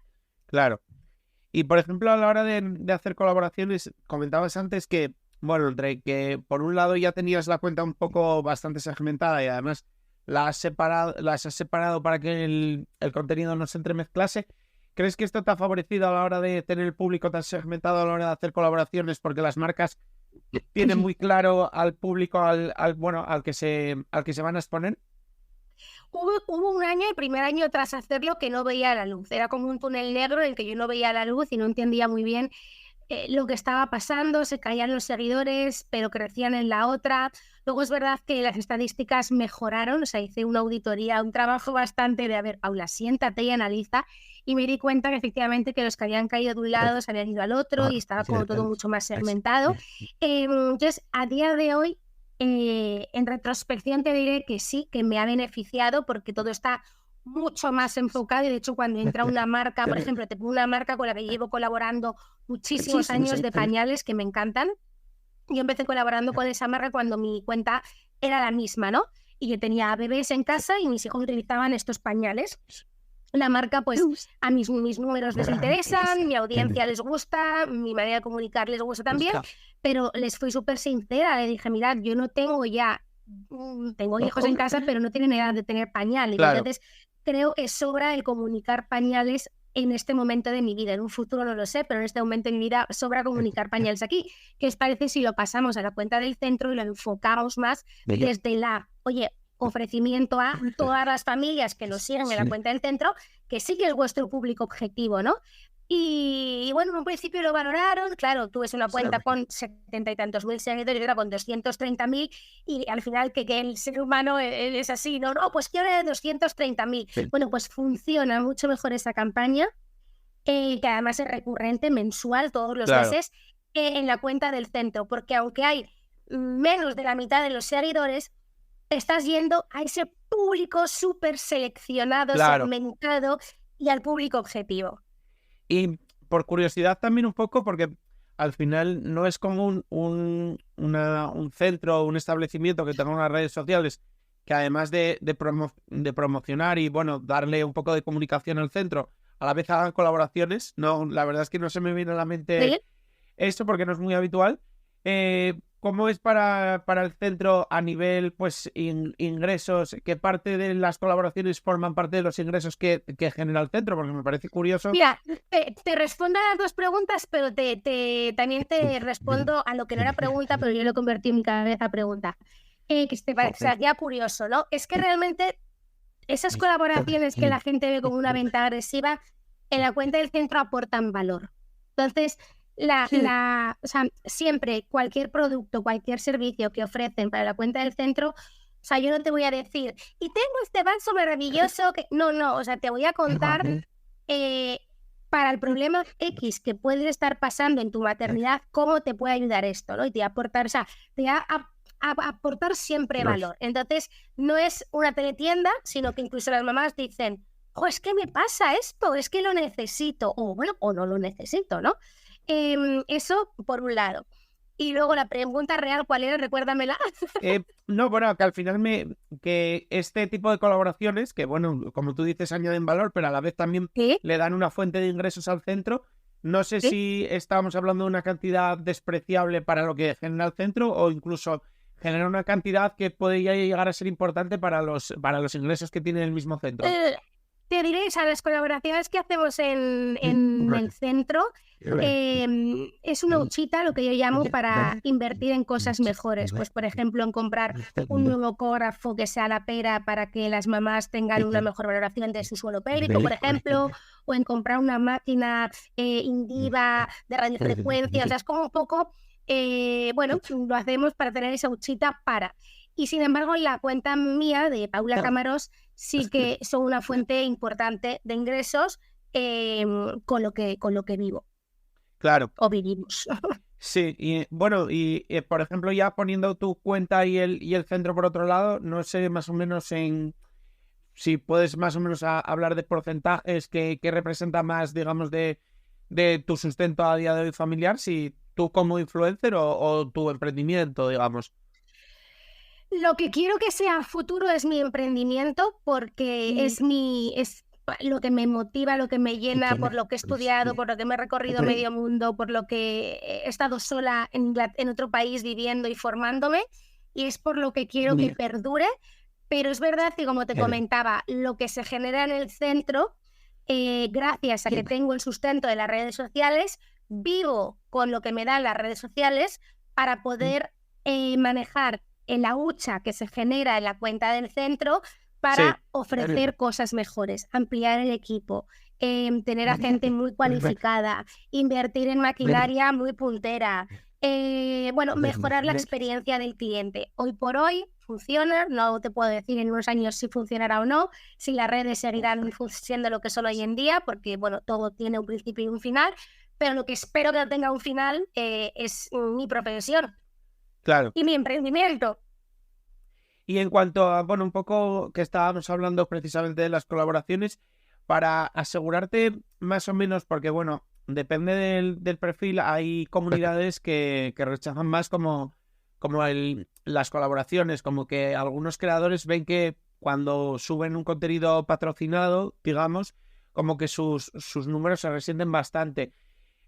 A: Claro. Y, por ejemplo, a la hora de hacer colaboraciones, comentabas antes que, bueno, entre que por un lado ya tenías la cuenta un poco bastante segmentada y además las has separado para que el contenido no se entremezclase. ¿Crees que esto te ha favorecido a la hora de tener el público tan segmentado a la hora de hacer colaboraciones? Porque las marcas tienen muy claro al público al que se van a exponer.
C: Hubo un año, el primer año tras hacerlo, que no veía la luz. Era como un túnel negro en el que yo no veía la luz y no entendía muy bien lo que estaba pasando. Se caían los seguidores, pero crecían en la otra. Luego es verdad que las estadísticas mejoraron, o sea, hice una auditoría, un trabajo bastante de, a ver, Paula, siéntate y analiza, y me di cuenta que efectivamente que los que habían caído de un lado se habían ido al otro y estaba como todo mucho más segmentado. Entonces, a día de hoy, en retrospección te diré que sí, que me ha beneficiado porque todo está mucho más enfocado y de hecho cuando entra una marca, por ejemplo, te pongo una marca con la que llevo colaborando muchísimos años de pañales que me encantan. Yo empecé colaborando con esa marca cuando mi cuenta era la misma, ¿no? Y yo tenía bebés en casa y mis hijos utilizaban estos pañales. La marca, pues, a mis números les interesan, mi audiencia les gusta, mi manera de comunicar les gusta también, pero les fui súper sincera, le dije, mirad, yo no tengo tengo hijos en casa, pero no tienen edad de tener pañales.
A: Claro.
C: Entonces, creo que sobra el comunicar pañales en este momento de mi vida. En un futuro no lo sé, pero en este momento de mi vida sobra comunicar pañales aquí. ¿Qué os parece si lo pasamos a la cuenta del centro y lo enfocamos más desde ofrecimiento a todas las familias que nos siguen en la cuenta del centro, que sí que es vuestro público objetivo, ¿no? Y bueno, en un principio lo valoraron, claro, tú ves una cuenta con 70 y tantos mil seguidores y otra con 230.000 y al final que el ser humano es así, no, pues quiero 230.000. Sí. Bueno, pues funciona mucho mejor esa campaña, que además es recurrente, mensual, todos los meses, en la cuenta del centro, porque aunque hay menos de la mitad de los seguidores, estás yendo a ese público súper seleccionado, segmentado y al público objetivo.
A: Y por curiosidad también un poco, porque al final no es como un centro o un establecimiento que tenga unas redes sociales que además de promocionar y bueno, darle un poco de comunicación al centro, a la vez hagan colaboraciones. No, la verdad es que no se me viene a la mente esto porque no es muy habitual. ¿Cómo es para el centro a nivel pues ingresos? ¿Qué parte de las colaboraciones forman parte de los ingresos que genera el centro? Porque me parece curioso.
C: Mira, te respondo a las dos preguntas, pero también te respondo a lo que no era pregunta, pero yo lo convertí en mi cabeza pregunta. Que te parece ya curioso, ¿no? Es que realmente esas colaboraciones que la gente ve como una venta agresiva, en la cuenta del centro aportan valor. Entonces, o sea, siempre cualquier producto, cualquier servicio que ofrecen para la cuenta del centro, o sea, yo no te voy a decir, y tengo este vaso maravilloso que... No, o sea, te voy a contar para el problema X que puede estar pasando en tu maternidad, cómo te puede ayudar esto, ¿no? Y te va a aportar, o sea, te va a aportar siempre valor. Entonces, no es una teletienda, sino que incluso las mamás dicen, es que me pasa esto, es que lo necesito, o bueno, o no lo necesito, ¿no? Eso por un lado. Y luego la pregunta real, ¿cuál era? Recuérdamela.
A: No, bueno, que al final que este tipo de colaboraciones, que bueno, como tú dices, añaden valor, pero a la vez también le dan una fuente de ingresos al centro. No sé si estábamos hablando de una cantidad despreciable para lo que genera el centro o incluso genera una cantidad que podría llegar a ser importante para los ingresos que tiene el mismo centro.
C: Te diré, o sea, las colaboraciones que hacemos en el centro es una huchita, lo que yo llamo, para invertir en cosas mejores. Pues, por ejemplo, en comprar un nuevo ecógrafo que sea la pera para que las mamás tengan una mejor valoración de su suelo pélvico, por ejemplo, o en comprar una máquina Indiva de radiofrecuencia. O sea, es como un poco, bueno, lo hacemos para tener esa huchita para... Y sin embargo, la cuenta mía de Paula Cámaros sí que son una fuente importante de ingresos con lo que vivo.
A: Claro.
C: O vivimos.
A: Sí, y bueno, y por ejemplo, ya poniendo tu cuenta y el centro por otro lado, no sé más o menos si puedes más o menos hablar de porcentajes que representa más, digamos, de tu sustento a día de hoy familiar, si tú como influencer o tu emprendimiento, digamos.
C: Lo que quiero que sea futuro es mi emprendimiento porque es lo que me motiva, lo que me llena, por lo que he estudiado, por lo que me he recorrido medio mundo, por lo que he estado sola en otro país viviendo y formándome, y es por lo que quiero que perdure. Pero es verdad que, como te comentaba, lo que se genera en el centro, gracias a que tengo el sustento de las redes sociales, vivo con lo que me dan las redes sociales para poder manejar la hucha que se genera en la cuenta del centro para ofrecer cosas mejores, ampliar el equipo, tener a gente muy cualificada, invertir en maquinaria muy puntera, mejorar la experiencia del cliente. Hoy por hoy funciona, no te puedo decir en unos años si funcionará o no, si las redes seguirán siendo lo que son hoy en día, porque todo tiene un principio y un final, pero lo que espero que tenga un final es mi profesión.
A: Claro.
C: Y mi emprendimiento.
A: Y en cuanto a, un poco que estábamos hablando precisamente de las colaboraciones, para asegurarte más o menos, porque depende del perfil, hay comunidades que rechazan más como las colaboraciones, como que algunos creadores ven que cuando suben un contenido patrocinado, digamos, como que sus números se resienten bastante.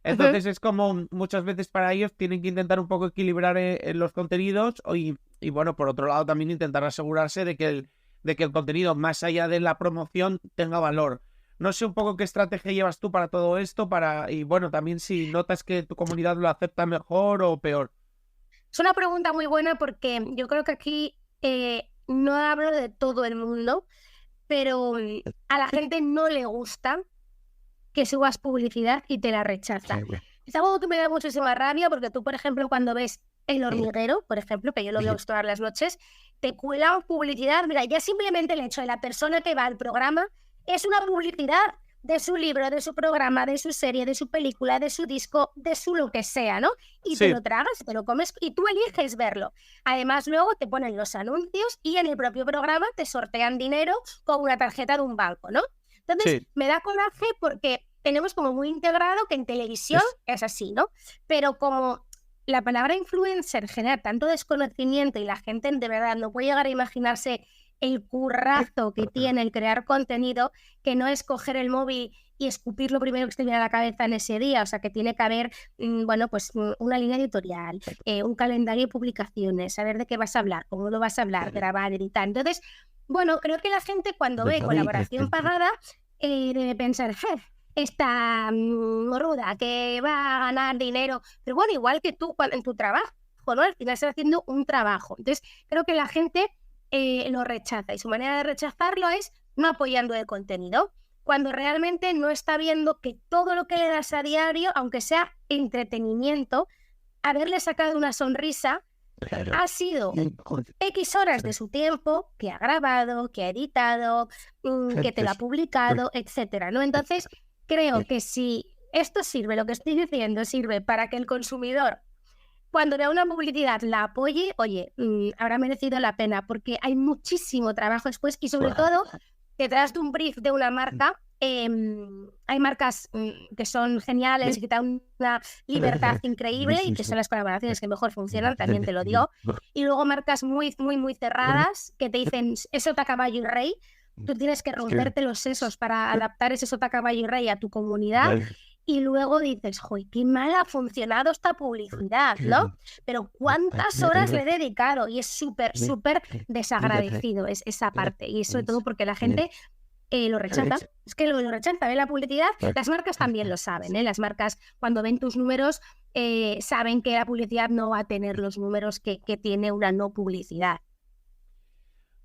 A: Entonces es como muchas veces para ellos tienen que intentar un poco equilibrar los contenidos y por otro lado también intentar asegurarse de que el contenido, más allá de la promoción, tenga valor. No sé un poco qué estrategia llevas tú para todo esto también si notas que tu comunidad lo acepta mejor o peor.
C: Es una pregunta muy buena porque yo creo que aquí no hablo de todo el mundo, pero a la gente no le gusta que subas publicidad y te la rechaza. Es algo que me da muchísima rabia porque tú, por ejemplo, cuando ves El Hormiguero, por ejemplo, que yo lo veo todas las noches, te cuelan publicidad. Mira, ya simplemente el hecho de la persona que va al programa es una publicidad de su libro, de su programa, de su serie, de su película, de su disco, de su lo que sea, ¿no? Y te lo tragas, te lo comes y tú eliges verlo. Además, luego te ponen los anuncios y en el propio programa te sortean dinero con una tarjeta de un banco, ¿no? Entonces, me da coraje porque tenemos como muy integrado que en televisión es así, ¿no? Pero como la palabra influencer genera tanto desconocimiento y la gente de verdad no puede llegar a imaginarse el currazo que tiene el crear contenido, que no es coger el móvil y escupir lo primero que te viene a la cabeza en ese día, o sea que tiene que haber, una línea editorial, un calendario de publicaciones, saber de qué vas a hablar, cómo lo vas a hablar, grabar, editar. Entonces, creo que la gente cuando ve colaboración pagada debe pensar, esta ruda que va a ganar dinero, pero igual que tú en tu trabajo, ¿no? Al final estás haciendo un trabajo. Entonces, creo que la gente lo rechaza y su manera de rechazarlo es no apoyando el contenido, cuando realmente no está viendo que todo lo que le das a diario, aunque sea entretenimiento, haberle sacado una sonrisa ha sido X horas de su tiempo que ha grabado, que ha editado, que te lo ha publicado, etcétera, ¿no? Entonces, creo que si esto sirve, lo que estoy diciendo sirve para que el consumidor, cuando vea una publicidad, la apoye, oye, habrá merecido la pena, porque hay muchísimo trabajo después y sobre todo, detrás de un brief de una marca, hay marcas que son geniales y que te dan una libertad increíble y que son las colaboraciones que mejor funcionan, también te lo digo. Y luego marcas muy, muy, muy cerradas que te dicen, es sota, caballo y rey. Tú tienes que romperte los sesos para adaptar ese sota, caballo y rey a tu comunidad. Y luego dices, ¡joder, qué mal ha funcionado esta publicidad!, ¿no? Pero ¿cuántas horas le he dedicado? Y es súper, súper desagradecido esa parte. Y sobre todo porque la gente lo rechaza. Es que lo rechaza, ve la publicidad. Las marcas también lo saben, ¿eh? Las marcas, cuando ven tus números, saben que la publicidad no va a tener los números que tiene una no publicidad.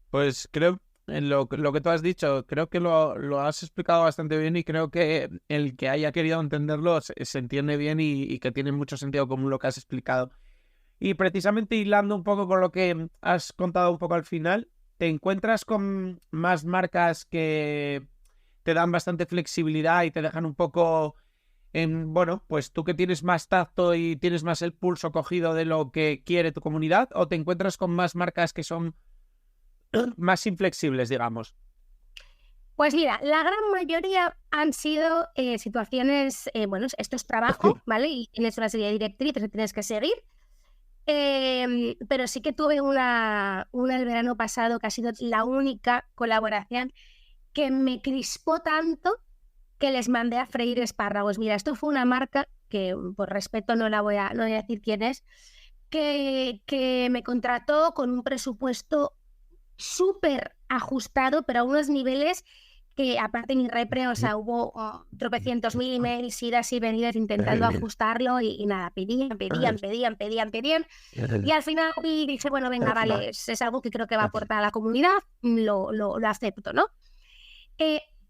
A: Pues creo... Lo que tú has dicho, creo que lo has explicado bastante bien y creo que el que haya querido entenderlo se entiende bien y que tiene mucho sentido común lo que has explicado. Y precisamente hilando un poco con lo que has contado un poco al final, ¿te encuentras con más marcas que te dan bastante flexibilidad y te dejan un poco pues tú que tienes más tacto y tienes más el pulso cogido de lo que quiere tu comunidad? ¿O te encuentras con más marcas que son más inflexibles, digamos?
C: Pues mira, la gran mayoría han sido situaciones, esto es trabajo, ¿vale? Y tienes una serie de directrices que tienes que seguir. Pero sí que tuve una el verano pasado que ha sido la única colaboración que me crispó tanto que les mandé a freír espárragos. Mira, esto fue una marca que, por respeto, no voy a decir quién es, que me contrató con un presupuesto súper ajustado, pero a unos niveles que aparte mi repre, o sea, hubo tropecientos mil emails, idas y venidas intentando ajustarlo y nada, pedían. Y al final dije, bueno, venga, vale, es algo que creo que va a aportar a la comunidad, lo acepto, ¿no?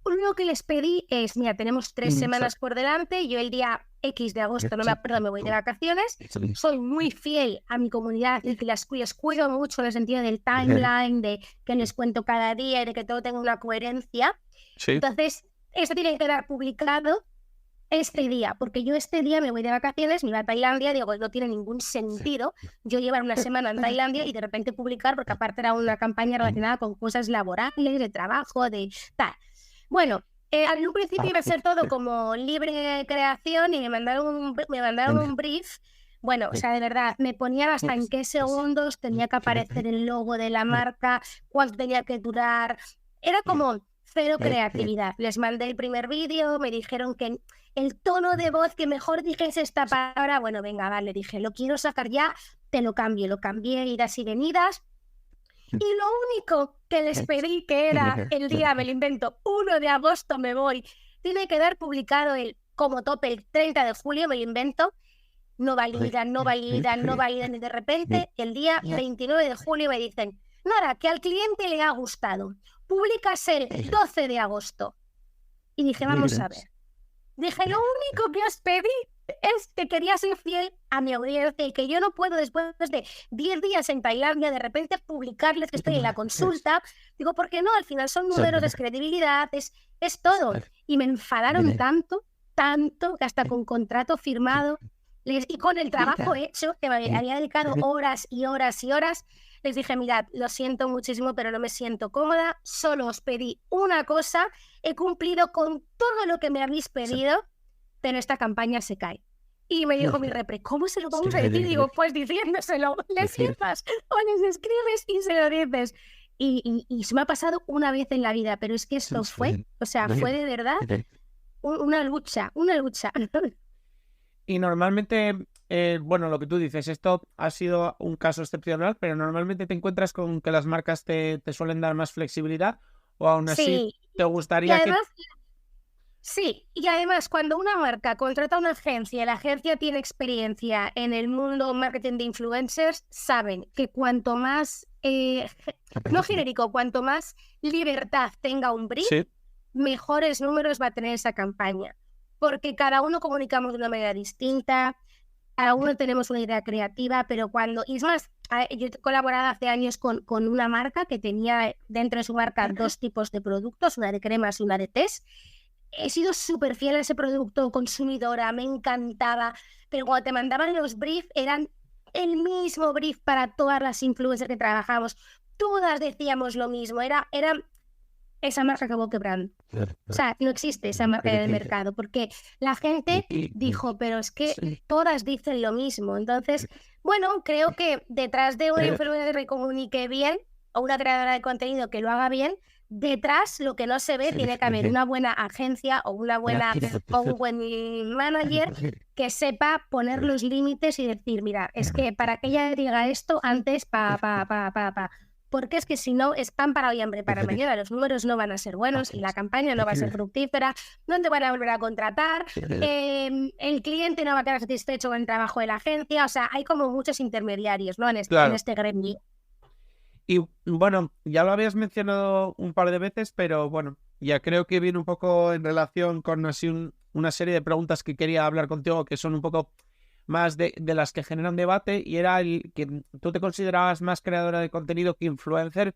C: Lo que les pedí es, mira, tenemos 3 semanas por delante, yo el día X de agosto, no me acuerdo, me voy de vacaciones, soy muy fiel a mi comunidad y que les cuido mucho en el sentido del timeline, de que les cuento cada día y de que todo tenga una coherencia.
A: Sí.
C: Entonces, esto tiene que quedar publicado este día, porque yo este día me voy de vacaciones, me voy a Tailandia, digo, no tiene ningún sentido yo llevar una semana en Tailandia y de repente publicar, porque aparte era una campaña relacionada con cosas laborales, de trabajo, de tal. Bueno, en un principio iba a ser todo como libre creación y me mandaron un brief. Bueno, o sea, de verdad, me ponían hasta en qué segundos tenía que aparecer el logo de la marca, cuánto tenía que durar. Era como cero creatividad. Les mandé el primer vídeo, me dijeron que el tono de voz que mejor dijese esta palabra, bueno, venga, vale, dije, lo quiero sacar ya, te lo cambié, idas y venidas. Y lo único que les pedí, que era el día, me lo invento, 1 de agosto me voy, tiene que quedar publicado como tope el 30 de julio, me lo invento, no validan, y de repente el día 29 de julio me dicen, nada, que al cliente le ha gustado, publicas el 12 de agosto. Y dije, vamos a ver. Dije, lo único que os pedí es que quería ser fiel a mi audiencia y que yo no puedo después de 10 días en Tailandia de repente publicarles que estoy en la consulta. Digo, ¿por qué no? Al final son números de credibilidad, es todo. Y me enfadaron tanto, que hasta con contrato firmado y con el trabajo hecho, que me había dedicado horas y horas, les dije, mirad, lo siento muchísimo, pero no me siento cómoda, solo os pedí una cosa, he cumplido con todo lo que me habéis pedido, pero esta campaña se cae. Y me dijo mi repre, ¿cómo se lo vamos a decir? Digo, pues diciéndoselo, les firmas o les escribes y se lo dices. Y se me ha pasado una vez en la vida, pero es que esto fue de verdad una lucha.
A: Y normalmente, bueno, lo que tú dices, esto ha sido un caso excepcional, pero normalmente te encuentras con que las marcas te suelen dar más flexibilidad, o aún así te gustaría
C: Sí, y además cuando una marca contrata a una agencia y la agencia tiene experiencia en el mundo marketing de influencers, saben que cuanto más, no genérico, cuanto más libertad tenga un brief, mejores números va a tener esa campaña. Porque cada uno comunicamos de una manera distinta, cada uno tenemos una idea creativa, pero y es más, yo he colaborado hace años con una marca que tenía dentro de su marca 2 tipos de productos, una de cremas y una de test. He sido súper fiel a ese producto consumidora, me encantaba, pero cuando te mandaban los briefs eran el mismo brief para todas las influencers que trabajamos, todas decíamos lo mismo, era esa marca acabó quebrando. O sea, no existe esa marca en el mercado, porque la gente dijo, pero es que todas dicen lo mismo. Entonces, bueno, creo que detrás de una influencer que comunique bien o una creadora de contenido que lo haga bien, detrás lo que no se ve tiene que haber una buena agencia o un buen manager que sepa poner los límites y decir, mira, es que para que ella diga esto antes, porque es que si no es pan para hoy, hambre para mañana, los números no van a ser buenos y la campaña no va a ser fructífera, no te van a volver a contratar, el cliente no va a quedar satisfecho con el trabajo de la agencia, o sea, hay como muchos intermediarios, ¿no? En este gremio.
A: Y bueno, ya lo habías mencionado un par de veces, pero bueno, ya creo que viene un poco en relación con así una serie de preguntas que quería hablar contigo, que son un poco más de las que generan debate, y era el que tú te considerabas más creadora de contenido que influencer,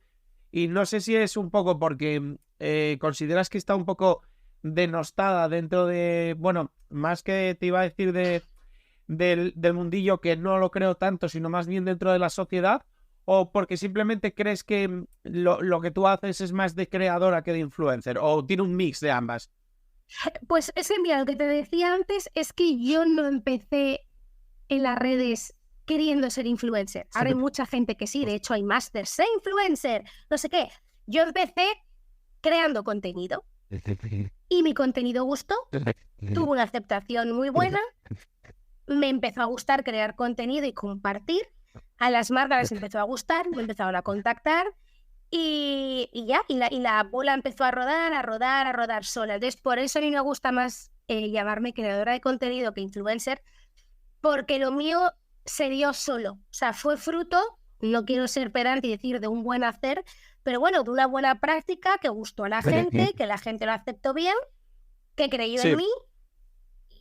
A: y no sé si es un poco porque consideras que está un poco denostada dentro de, bueno, más que te iba a decir del mundillo, que no lo creo tanto, sino más bien dentro de la sociedad, o porque simplemente crees que lo que tú haces es más de creadora que de influencer, o tiene un mix de ambas.
C: Pues es que mira, lo que te decía antes es que yo no empecé en las redes queriendo ser influencer. Ahora hay mucha gente que sí, de hecho hay másters, sé influencer, no sé qué. Yo empecé creando contenido y mi contenido gustó, tuvo una aceptación muy buena, me empezó a gustar crear contenido y compartir, a las marcas les empezó a gustar, me empezaron a contactar y la bola empezó a rodar sola. Entonces, por eso a mí me gusta más llamarme creadora de contenido que influencer, porque lo mío se dio solo. O sea, fue fruto, no quiero ser pedante y decir de un buen hacer, pero bueno, de una buena práctica que gustó a la gente, que la gente lo aceptó bien, que creyó en mí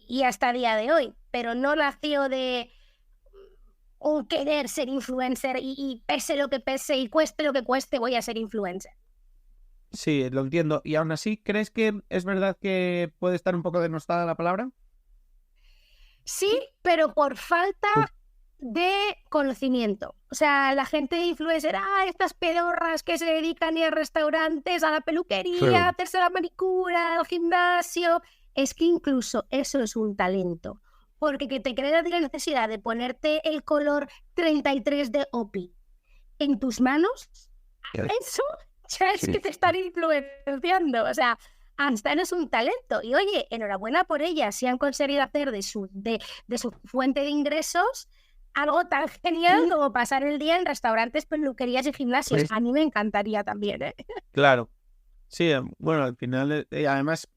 C: y hasta el día de hoy. Pero no nació de un querer ser influencer y pese lo que pese y cueste lo que cueste, voy a ser influencer.
A: Sí, lo entiendo. ¿Y aún así crees que es verdad que puede estar un poco denostada la palabra?
C: Sí, pero por falta de conocimiento. O sea, la gente de influencer, estas pedorras que se dedican a ir a restaurantes, a la peluquería, a hacerse la manicura, al gimnasio. Es que incluso eso es un talento. Porque que te creas la necesidad de ponerte el color 33 de OPI en tus manos, eso ya es que te están influenciando. O sea, hasta no es un talento. Y oye, enhorabuena por ellas si han conseguido hacer de su fuente de ingresos algo tan genial como pasar el día en restaurantes, peluquerías y gimnasios. A mí me encantaría también, ¿eh?
A: Claro. Sí, bueno, al final, además,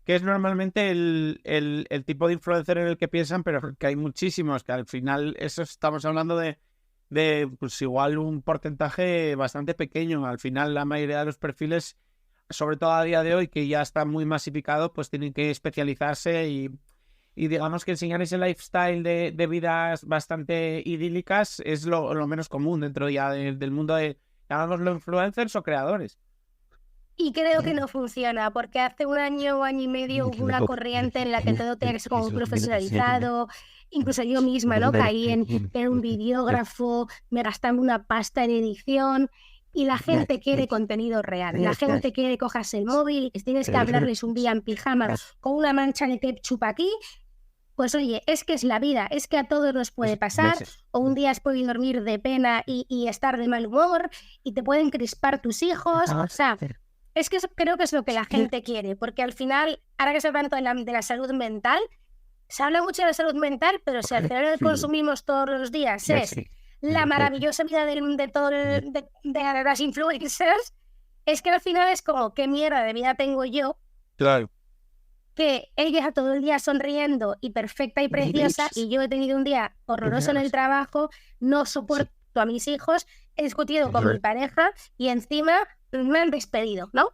A: que es normalmente el tipo de influencer en el que piensan, pero que hay muchísimos, que al final eso estamos hablando de pues igual un porcentaje bastante pequeño. Al final la mayoría de los perfiles, sobre todo a día de hoy, que ya está muy masificado, pues tienen que especializarse y digamos que enseñar ese lifestyle de vidas bastante idílicas es lo menos común dentro ya del mundo de, llamámoslo, influencers o creadores.
C: Y creo que no funciona, porque hace un año o año y medio hubo una corriente en la que todo tenía que ser como profesionalizado. Incluso yo misma, ¿no? Caí en un videógrafo, me gastaba una pasta en edición. Y la gente quiere contenido real. La gente quiere cogerse el móvil y tienes que hablarles un día en pijama con una mancha de ketchup aquí. Pues oye, es que es la vida, es que a todos nos puede pasar, o un día has podido dormir de pena y estar de mal humor, y te pueden crispar tus hijos. O sea, es que eso creo que es lo que la gente quiere, porque al final, ahora que se habla tanto de la salud mental, se habla mucho de la salud mental, pero si al final lo consumimos todos los días es la maravillosa vida de las influencers, es que al final es como, ¿qué mierda de vida tengo yo?
A: Claro.
C: Que ella todo el día sonriendo y perfecta y preciosa, y yo he tenido un día horroroso en el trabajo, no soporto a mis hijos, he discutido con mi pareja y encima me han despedido, ¿no?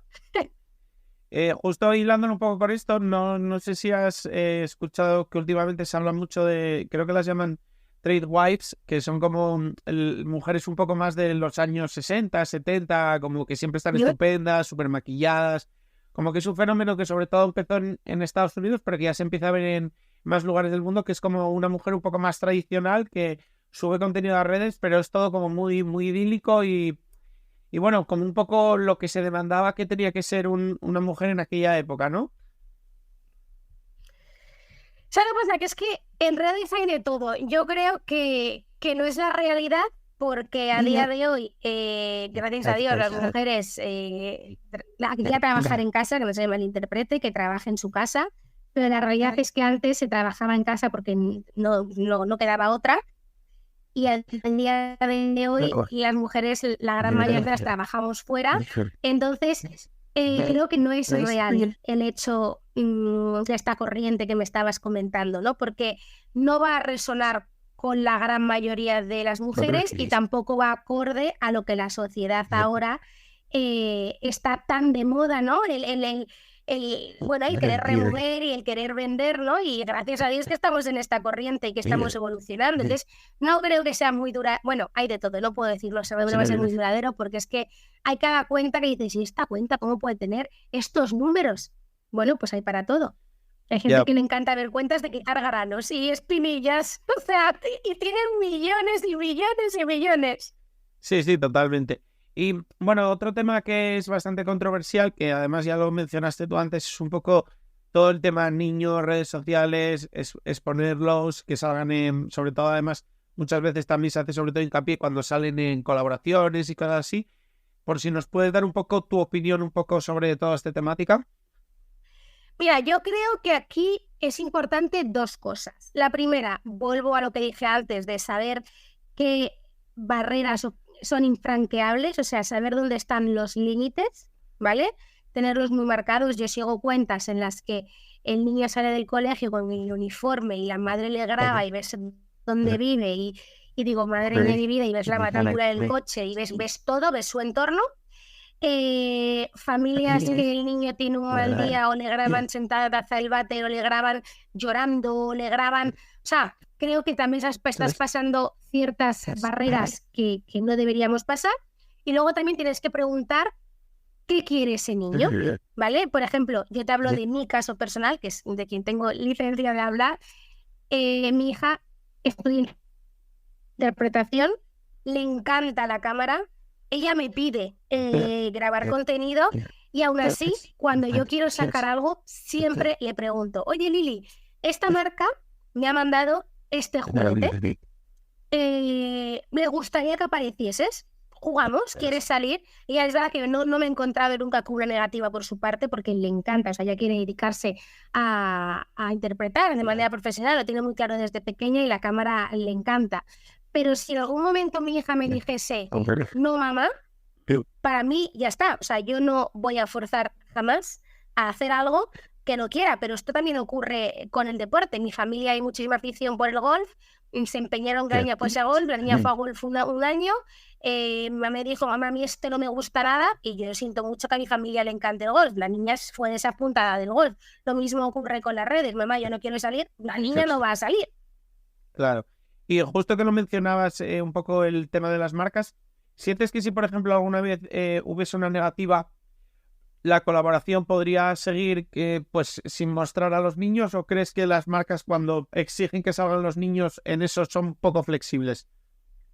A: Justo hilándolo un poco con esto, no sé si has escuchado que últimamente se habla mucho de, creo que las llaman trade wives, que son como mujeres un poco más de los años 60, 70, como que siempre están estupendas, súper maquilladas. Como que es un fenómeno que sobre todo empezó en Estados Unidos, pero que ya se empieza a ver en más lugares del mundo, que es como una mujer un poco más tradicional que sube contenido a redes, pero es todo como muy, muy idílico y bueno, como un poco lo que se demandaba que tenía que ser una mujer en aquella época, ¿no?
C: ¿Sabes lo que pasa? Que es que en redes hay de todo. Yo creo que no es la realidad, porque a día de hoy, gracias a Dios, las mujeres ya trabajar en casa, que no se malinterprete, que trabaje en su casa, pero la realidad es que antes se trabajaba en casa porque no quedaba otra, y al día de hoy las mujeres, la gran mayoría de las trabajamos fuera. Entonces creo que no es real el hecho de esta corriente que me estabas comentando, ¿no? Porque no va a resonar con la gran mayoría de las mujeres y tampoco va acorde a lo que la sociedad ahora está tan de moda, ¿no? El querer remover y el querer vender, ¿no? Y gracias a Dios que estamos en esta corriente y que estamos evolucionando. Entonces, no creo que sea muy dura. Bueno, hay de todo, no puedo decirlo, no va a ser muy duradero, porque es que hay cada cuenta que dices, ¿y esta cuenta cómo puede tener estos números? Bueno, pues hay para todo. Hay gente que le encanta ver cuentas de quitar granos y espinillas, o sea, y tienen millones y millones y millones.
A: Sí, totalmente. Y bueno, otro tema que es bastante controversial, que además ya lo mencionaste tú antes, es un poco todo el tema niños, redes sociales, exponerlos, que salgan sobre todo además, muchas veces también se hace sobre todo hincapié cuando salen en colaboraciones y cosas así. Por si nos puedes dar un poco tu opinión un poco sobre toda esta temática.
C: Mira, yo creo que aquí es importante dos cosas. La primera, vuelvo a lo que dije antes, de saber qué barreras son infranqueables, o sea, saber dónde están los límites, ¿vale? Tenerlos muy marcados. Yo sigo cuentas en las que el niño sale del colegio con el uniforme y la madre le graba y ves dónde vive y digo, madre mía de mi vida, y ves la matrícula del coche y ves todo, ves su entorno. Familias que el niño tiene un mal día o le graban sentada a taza del bate o le graban llorando o le graban... O sea, creo que también estás pasando ciertas barreras que no deberíamos pasar. Y luego también tienes que preguntar qué quiere ese niño, ¿vale? Por ejemplo, yo te hablo de mi caso personal, que es de quien tengo licencia de hablar. Mi hija estudia interpretación, le encanta la cámara, ella me pide grabar contenido y aún así, cuando yo quiero sacar algo, siempre le pregunto, oye Lili, esta marca me ha mandado este juguete, me gustaría que aparecieses, jugamos, ¿quieres salir? Y es verdad que no me he encontrado nunca con una negativa por su parte porque le encanta, o sea, ella quiere dedicarse a interpretar de manera profesional, lo tiene muy claro desde pequeña y la cámara le encanta. Pero si en algún momento mi hija me dijese, no mamá, para mí ya está, o sea, yo no voy a forzar jamás a hacer algo que no quiera, pero esto también ocurre con el deporte. En mi familia hay muchísima afición por el golf, se empeñaron que la niña fuese a golf, la niña fue a golf un año, me dijo, mamá, a mí no me gusta nada, y yo siento mucho que a mi familia le encante el golf, la niña fue desapuntada del golf. Lo mismo ocurre con las redes, mamá, yo no quiero salir, la niña no va a salir.
A: Claro. Y justo que lo mencionabas un poco el tema de las marcas, ¿sientes que si, por ejemplo, alguna vez hubiese una negativa, la colaboración podría seguir pues sin mostrar a los niños, o crees que las marcas cuando exigen que salgan los niños en eso son poco flexibles?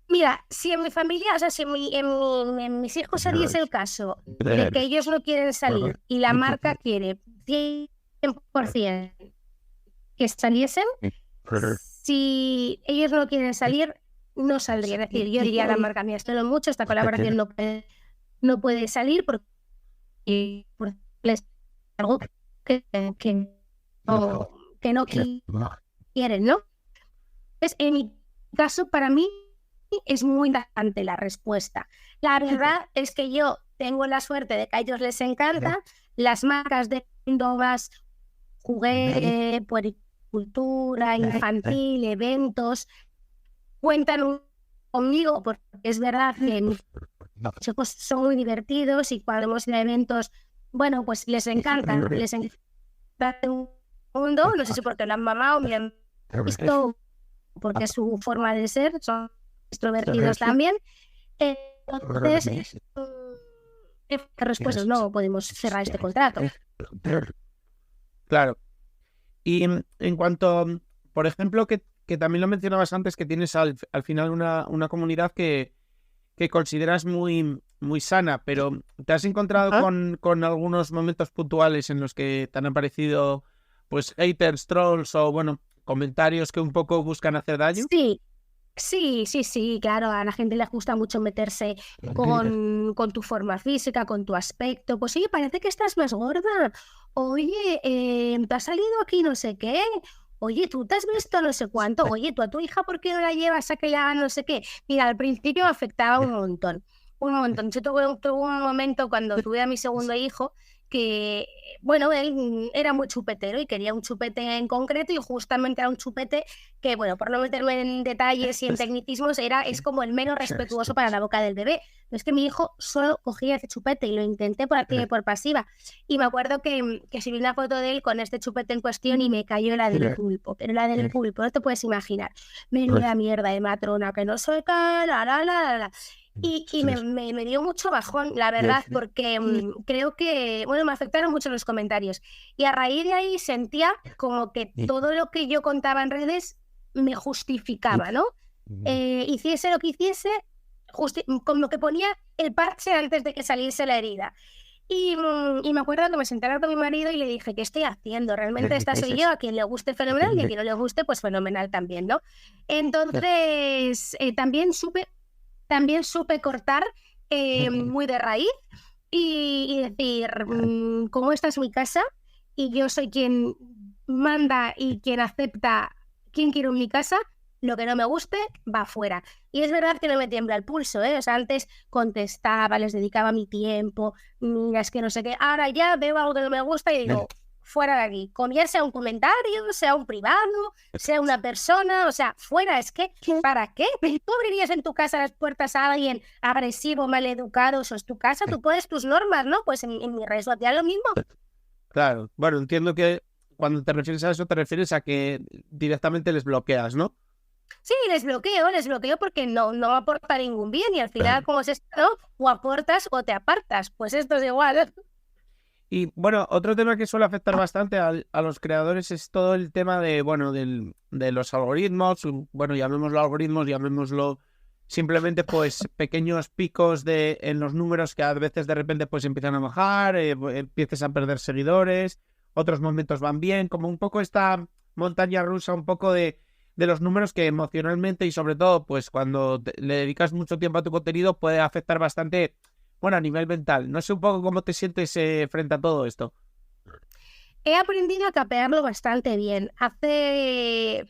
C: Mira, si en mi familia, o sea, si en mis hijos se diese el caso de que ellos no quieren salir y la marca quiere 100% que saliesen, si ellos no quieren salir, no saldría. Es decir, yo diría a la marca, mira, esto lo mucho, esta colaboración no puede salir porque es algo que no quieren, ¿no? Entonces, en mi caso, para mí, es muy importante la respuesta. La verdad es que yo tengo la suerte de que a ellos les encanta, las marcas de más juguete, cultura infantil, eventos, cuentan conmigo porque es verdad que mis chicos son muy divertidos y cuando hemos ido a eventos, bueno, pues les encanta el mundo, no sé si porque lo han mamado, me han visto, porque es su forma de ser, son extrovertidos también. Entonces, respuestas, no podemos cerrar este contrato.
A: Claro. Y en cuanto, por ejemplo, que también lo mencionabas antes, que tienes al final una comunidad que consideras muy, muy sana, pero ¿te has encontrado con algunos momentos puntuales en los que te han aparecido pues haters, trolls o bueno, comentarios que un poco buscan hacer daño?
C: Sí, claro, a la gente le gusta mucho meterse con tu forma física, con tu aspecto. Pues oye, parece que estás más gorda. Oye, te has salido aquí no sé qué. Oye, tú te has visto no sé cuánto. Oye, tú a tu hija, ¿por qué no la llevas a que le hagan no sé qué? Mira, al principio me afectaba un montón. Yo tuve un momento cuando tuve a mi segundo hijo que, bueno, él era muy chupetero y quería un chupete en concreto y justamente era un chupete que, bueno, por no meterme en detalles y en tecnicismos, es como el menos respetuoso para la boca del bebé. Pero es que mi hijo solo cogía ese chupete y lo intenté por activa y por pasiva. Y me acuerdo que subí una foto de él con este chupete en cuestión y me cayó la del pulpo. Pero la del pulpo, no te puedes imaginar. Menuda mierda de matrona, que no soy la. Y me dio mucho bajón, la verdad, porque creo que, bueno, me afectaron mucho los comentarios. Y a raíz de ahí sentía como que todo lo que yo contaba en redes me justificaba, ¿no? Hiciese lo que hiciese, como que ponía el parche antes de que saliese la herida. Y me acuerdo que me senté con mi marido y le dije, ¿qué estoy haciendo? Realmente esta soy yo, a quien le guste fenomenal y a quien no le guste, pues fenomenal también, ¿no? Entonces, también supe cortar muy de raíz y decir, como esta es mi casa y yo soy quien manda y quien acepta quién quiero en mi casa, lo que no me guste va fuera. Y es verdad que no me tiembla el pulso, ¿eh? O sea, antes contestaba, les dedicaba mi tiempo, mira, es que no sé qué. Ahora ya veo algo que no me gusta y digo, fuera de aquí. Como ya sea un comentario, sea un privado, sea una persona, o sea, fuera. Es que, ¿para qué? ¿Tú abrirías en tu casa las puertas a alguien agresivo, maleducado? Eso es tu casa, tú pones tus normas, ¿no? Pues en mi red social lo mismo.
A: Claro, bueno, entiendo que cuando te refieres a eso te refieres a que directamente les bloqueas, ¿no?
C: Sí, les bloqueo porque no aporta ningún bien y al final, como es esto, ¿no? O aportas o te apartas. Pues esto es igual.
A: Y bueno, otro tema que suele afectar bastante a los creadores es todo el tema de, bueno, de los algoritmos, bueno, llamémoslo algoritmos, llamémoslo simplemente pues pequeños picos en los números que a veces de repente pues empiezan a bajar, empiezas a perder seguidores, otros momentos van bien, como un poco esta montaña rusa, un poco de los números que emocionalmente y sobre todo pues cuando le dedicas mucho tiempo a tu contenido puede afectar bastante. Bueno, a nivel mental. No sé un poco cómo te sientes frente a todo esto.
C: He aprendido a capearlo bastante bien. Hace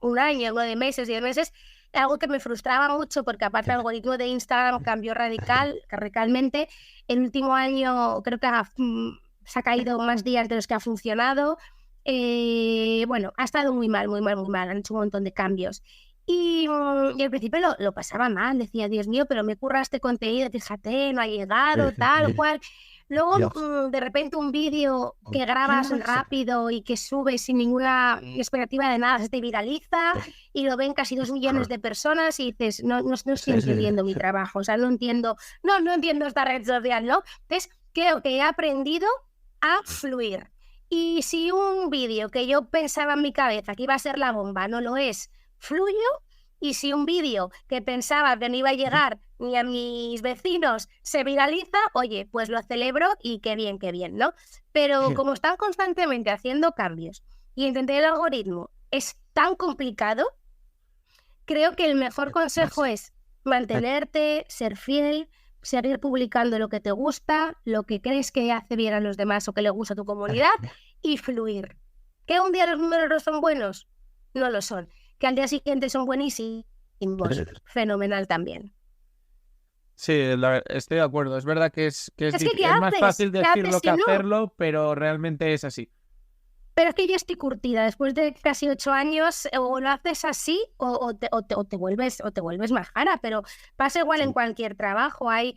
C: un año, 9 meses, 10 meses, algo que me frustraba mucho porque aparte el algoritmo de Instagram cambió radicalmente. El último año creo que se ha caído más días de los que ha funcionado. Bueno, ha estado muy mal. Han hecho un montón de cambios. Y al principio lo pasaba mal, decía, Dios mío, pero me curra este contenido, fíjate, no ha llegado, tal cual. Luego, de repente, un vídeo que grabas rápido y que subes sin ninguna expectativa de nada, se te viraliza y lo ven casi 2 millones de personas y dices, no estoy entendiendo mi trabajo, o sea, no entiendo esta red social, ¿no? Entonces, creo que he aprendido a fluir. Y si un vídeo que yo pensaba en mi cabeza que iba a ser la bomba no lo es, fluyo, y si un vídeo que pensaba que no iba a llegar ni a mis vecinos se viraliza, oye, pues lo celebro y qué bien, ¿no? Pero como están constantemente haciendo cambios y entender el algoritmo es tan complicado, creo que el mejor consejo es mantenerte, ser fiel, seguir publicando lo que te gusta, lo que crees que hace bien a los demás o que le gusta a tu comunidad y fluir. ¿Que un día los números no son buenos? No lo son. Que al día siguiente son buenísimos, fenomenal también.
A: Sí, estoy de acuerdo. Es verdad que es
C: ¿Qué
A: más
C: haces?
A: fácil decirlo que
C: Si no?
A: hacerlo, pero realmente es así.
C: Pero es que yo estoy curtida. Después de casi 8 años, o lo haces así o te vuelves majara. Pero pasa igual en cualquier trabajo. Hay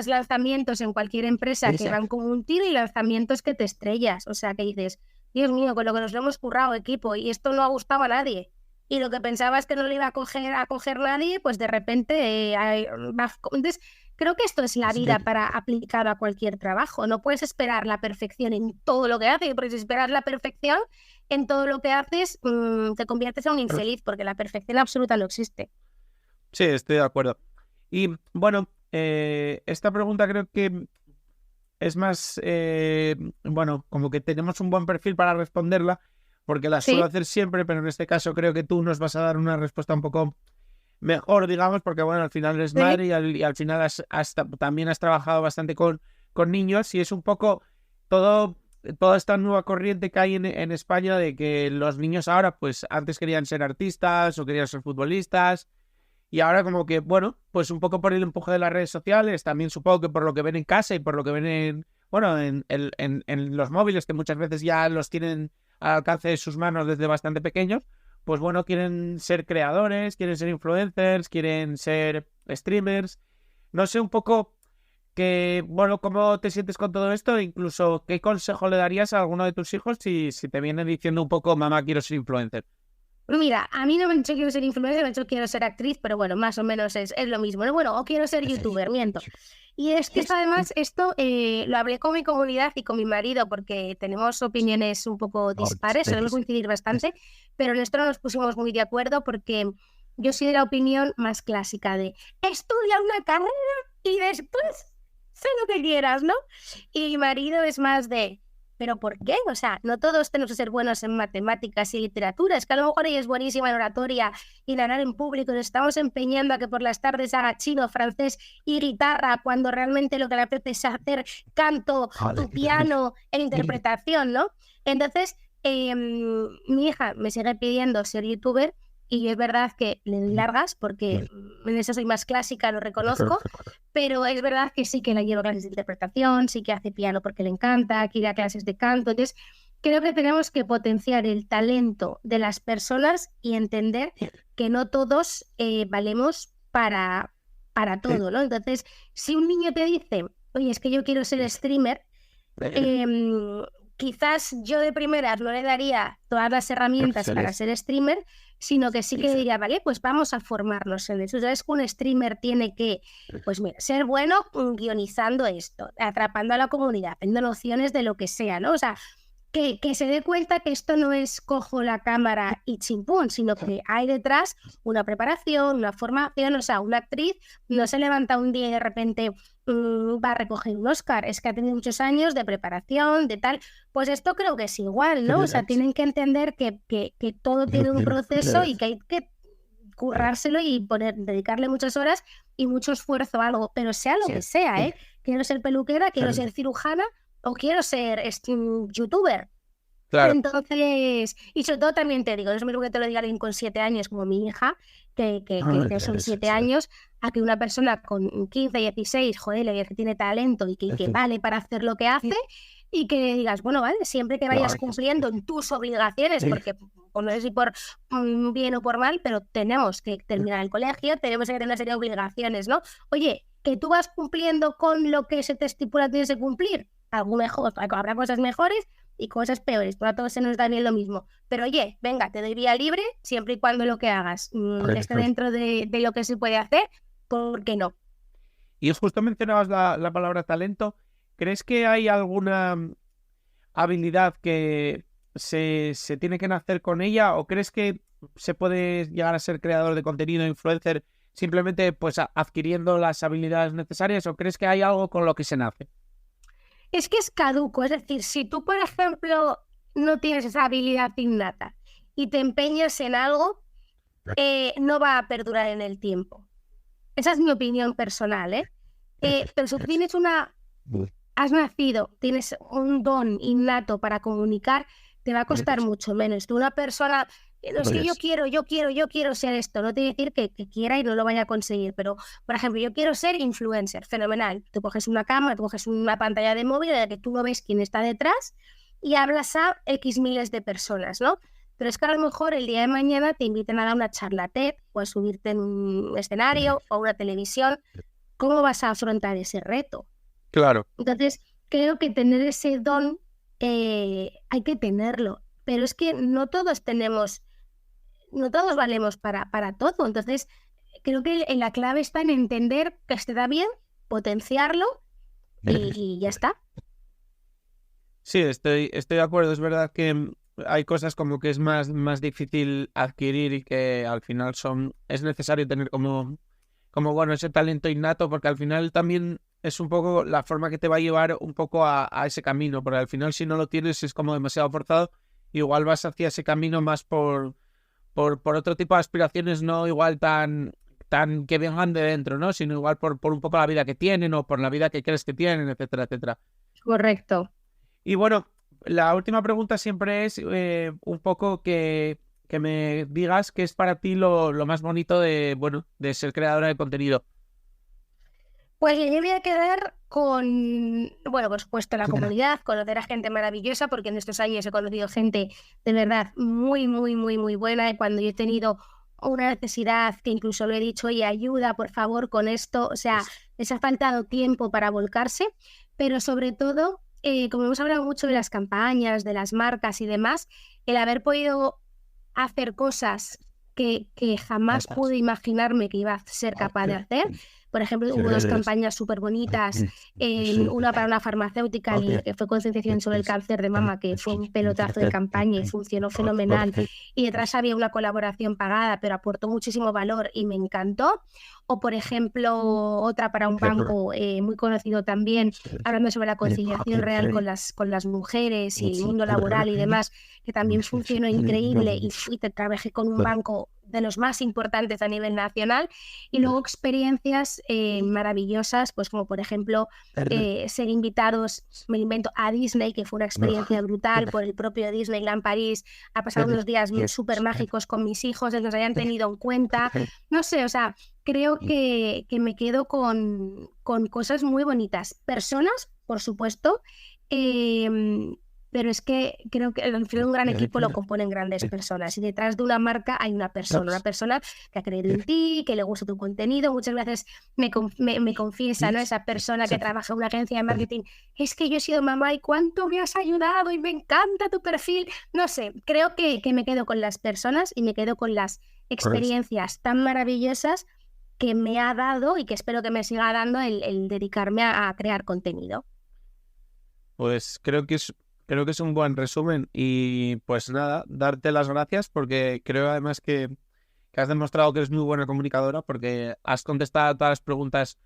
C: lanzamientos en cualquier empresa que van como un tiro y lanzamientos que te estrellas. O sea, que dices, Dios mío, con lo que nos lo hemos currado, equipo, y esto no ha gustado a nadie. Y lo que pensabas que no lo iba a coger nadie, pues de repente entonces, creo que esto es la vida para aplicar a cualquier trabajo. No puedes esperar la perfección en todo lo que haces, porque si esperas la perfección en todo lo que haces, te conviertes en un infeliz, porque la perfección absoluta no existe.
A: Sí, estoy de acuerdo. Y bueno, esta pregunta creo que es más, bueno, como que tenemos un buen perfil para responderla, porque la suelo hacer siempre, pero en este caso creo que tú nos vas a dar una respuesta un poco mejor, digamos, porque bueno, al final eres madre y al final también has trabajado bastante con niños y es un poco toda esta nueva corriente que hay en España de que los niños ahora, pues antes querían ser artistas o querían ser futbolistas y ahora como que, bueno, pues un poco por el empuje de las redes sociales, también supongo que por lo que ven en casa y por lo que ven en los móviles, que muchas veces ya los tienen al alcance de sus manos desde bastante pequeños, pues bueno, quieren ser creadores, quieren ser influencers, quieren ser streamers. No sé un poco bueno, cómo te sientes con todo esto, e incluso qué consejo le darías a alguno de tus hijos si te vienen diciendo un poco, mamá, quiero ser influencer.
C: Mira, a mí no me han dicho quiero ser influencer, me han dicho quiero ser actriz, pero bueno, más o menos es lo mismo, ¿no? Bueno, o quiero ser youtuber, miento. Y es que además esto lo hablé con mi comunidad y con mi marido porque tenemos opiniones un poco dispares, solemos coincidir bastante, pero en esto no nos pusimos muy de acuerdo porque yo soy de la opinión más clásica de estudia una carrera y después sé lo que quieras, ¿no? Y mi marido es más de ¿pero por qué? O sea, no todos tenemos que ser buenos en matemáticas y literatura. Es que a lo mejor ella es buenísima en oratoria y en hablar en público. Nos estamos empeñando a que por las tardes haga chino, francés y guitarra, cuando realmente lo que le apetece es hacer canto, tu piano e interpretación, ¿no? Entonces, mi hija me sigue pidiendo ser youtuber y es verdad que le doy largas porque en eso soy más clásica, lo reconozco, pero es verdad que sí que la llevo a clases de interpretación, sí que hace piano porque le encanta, quiere ir a clases de canto, entonces creo que tenemos que potenciar el talento de las personas y entender que no todos valemos para todo, ¿no? Entonces, si un niño te dice, oye, es que yo quiero ser streamer, quizás yo de primeras no le daría todas las herramientas para ser streamer, sino que sí que diría, vale, pues vamos a formarnos en eso. ¿Sabes que un streamer tiene que, pues mira, ser bueno guionizando esto, atrapando a la comunidad, teniendo nociones de lo que sea, ¿no? O sea, que se dé cuenta que esto no es cojo la cámara y chimpún, sino que hay detrás una preparación, una formación, o sea, una actriz no se levanta un día y de repente va a recoger un Oscar, es que ha tenido muchos años de preparación, de tal, pues esto creo que es igual, ¿no? O sea, tienen que entender que todo tiene un proceso y que hay que currárselo y dedicarle muchas horas y mucho esfuerzo a algo, pero sea lo que sea, ¿eh? Quiero ser peluquera, quiero ser cirujana, o quiero ser youtuber.
A: Claro.
C: Entonces, y sobre todo también te digo, no es lo mismo que te lo diga alguien con 7 años como mi hija, que son 7 años, a que una persona con 15, 16, joder, le ves que tiene talento y que vale para hacer lo que hace, y que digas, bueno, vale, siempre que vayas cumpliendo en tus obligaciones, porque pues, no sé si por bien o por mal, pero tenemos que terminar el colegio, tenemos que tener una serie de obligaciones, ¿no? Oye, que tú vas cumpliendo con lo que se te estipula tienes que cumplir, algo mejor, habrá cosas mejores y cosas peores, por a todos se nos da bien lo mismo, pero oye, venga, te doy vía libre siempre y cuando lo que hagas esté dentro de lo que se puede hacer, ¿por qué no?
A: Y justo mencionabas la palabra talento. ¿Crees que hay alguna habilidad que se tiene que nacer con ella, o crees que se puede llegar a ser creador de contenido, influencer, simplemente pues adquiriendo las habilidades necesarias, o crees que hay algo con lo que se nace?
C: Es que es caduco, es decir, si tú, por ejemplo, no tienes esa habilidad innata y te empeñas en algo, no va a perdurar en el tiempo. Esa es mi opinión personal, ¿eh? Pero si tú tienes has nacido, tienes un don innato para comunicar, te va a costar mucho menos. Tú, una persona, no es que yo quiero ser esto, no te voy a decir que quiera y no lo vaya a conseguir, pero, por ejemplo, yo quiero ser influencer, fenomenal. Tú coges una cámara, tú coges una pantalla de móvil en la que tú no ves quién está detrás y hablas a X miles de personas, ¿no? Pero es que a lo mejor el día de mañana te inviten a dar una charla TED o a subirte en un escenario o una televisión. ¿Cómo vas a afrontar ese reto?
A: Claro.
C: Entonces, creo que tener ese don hay que tenerlo, pero es que no todos valemos para todo. Entonces, creo que la clave está en entender que se da bien, potenciarlo y ya está.
A: Sí, estoy de acuerdo. Es verdad que hay cosas como que es más difícil adquirir y que al final es necesario tener como bueno, ese talento innato, porque al final también es un poco la forma que te va a llevar un poco a ese camino, porque al final si no lo tienes es como demasiado forzado, igual vas hacia ese camino más por otro tipo de aspiraciones, no igual tan que vengan de dentro, ¿no? Sino igual por un poco la vida que tienen o por la vida que crees que tienen, etcétera, etcétera.
C: Correcto.
A: Y bueno, la última pregunta siempre es un poco que me digas qué es para ti lo más bonito de ser creadora de contenido.
C: Pues yo me voy a quedar con, bueno, por supuesto, la comunidad, conocer a gente maravillosa, porque en estos años he conocido gente de verdad muy, muy, muy, muy buena, y cuando yo he tenido una necesidad, que incluso lo he dicho, y ayuda, por favor, con esto, o sea, les ha faltado tiempo para volcarse, pero sobre todo, como hemos hablado mucho de las campañas, de las marcas y demás, el haber podido hacer cosas que jamás pude imaginarme que iba a ser capaz de hacer. Por ejemplo, hubo 2 campañas súper bonitas, una para una farmacéutica que fue concienciación sobre el cáncer de mama, que fue un pelotazo de campaña y funcionó fenomenal, y detrás había una colaboración pagada, pero aportó muchísimo valor y me encantó. O, por ejemplo, otra para un banco muy conocido también, hablando sobre la conciliación real con las mujeres y el mundo laboral y demás, que también funcionó increíble, y trabajé con un banco de los más importantes a nivel nacional, y luego experiencias maravillosas, pues como por ejemplo ser invitados, me lo invento, a Disney, que fue una experiencia brutal por el propio Disneyland París, a pasar unos días súper mágicos con mis hijos, que nos hayan tenido en cuenta, no sé, o sea, creo que me quedo con cosas muy bonitas, personas, por supuesto, pero es que creo que al final un gran equipo lo componen grandes personas, y detrás de una marca hay una persona que ha creído en ti, que le gusta tu contenido. Muchas veces me confiesa, ¿no?, esa persona que trabaja en una agencia de marketing, es que yo he sido mamá y cuánto me has ayudado y me encanta tu perfil. No sé, creo que me quedo con las personas y me quedo con las experiencias tan maravillosas que me ha dado y que espero que me siga dando el dedicarme a crear contenido.
A: Pues creo que es un buen resumen y pues nada, darte las gracias porque creo además que has demostrado que eres muy buena comunicadora porque has contestado a todas las preguntas,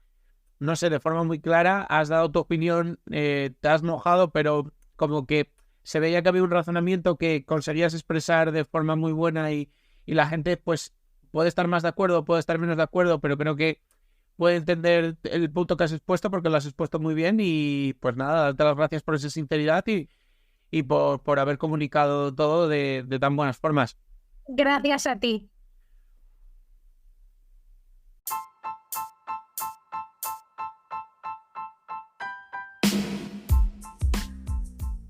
A: no sé, de forma muy clara, has dado tu opinión, te has mojado, pero como que se veía que había un razonamiento que conseguías expresar de forma muy buena y la gente pues puede estar más de acuerdo, puede estar menos de acuerdo, pero creo que puede entender el punto que has expuesto porque lo has expuesto muy bien y pues nada, darte las gracias por esa sinceridad y por haber comunicado todo de tan buenas formas.
C: Gracias a ti.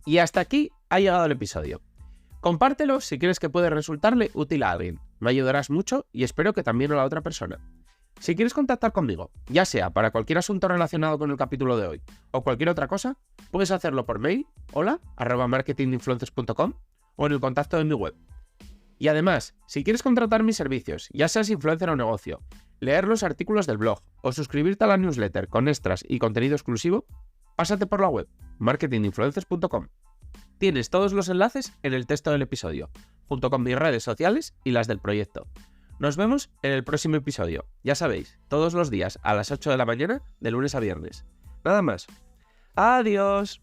A: Y hasta aquí ha llegado el episodio. Compártelo si crees que puede resultarle útil a alguien. Me ayudarás mucho y espero que también a la otra persona. Si quieres contactar conmigo, ya sea para cualquier asunto relacionado con el capítulo de hoy o cualquier otra cosa, puedes hacerlo por mail, hola@marketinginfluencers.com, o en el contacto de mi web. Y además, si quieres contratar mis servicios, ya seas influencer o negocio, leer los artículos del blog o suscribirte a la newsletter con extras y contenido exclusivo, pásate por la web marketinginfluencers.com. Tienes todos los enlaces en el texto del episodio, junto con mis redes sociales y las del proyecto. Nos vemos en el próximo episodio. Ya sabéis, todos los días a las 8 de la mañana, de lunes a viernes. Nada más. ¡Adiós!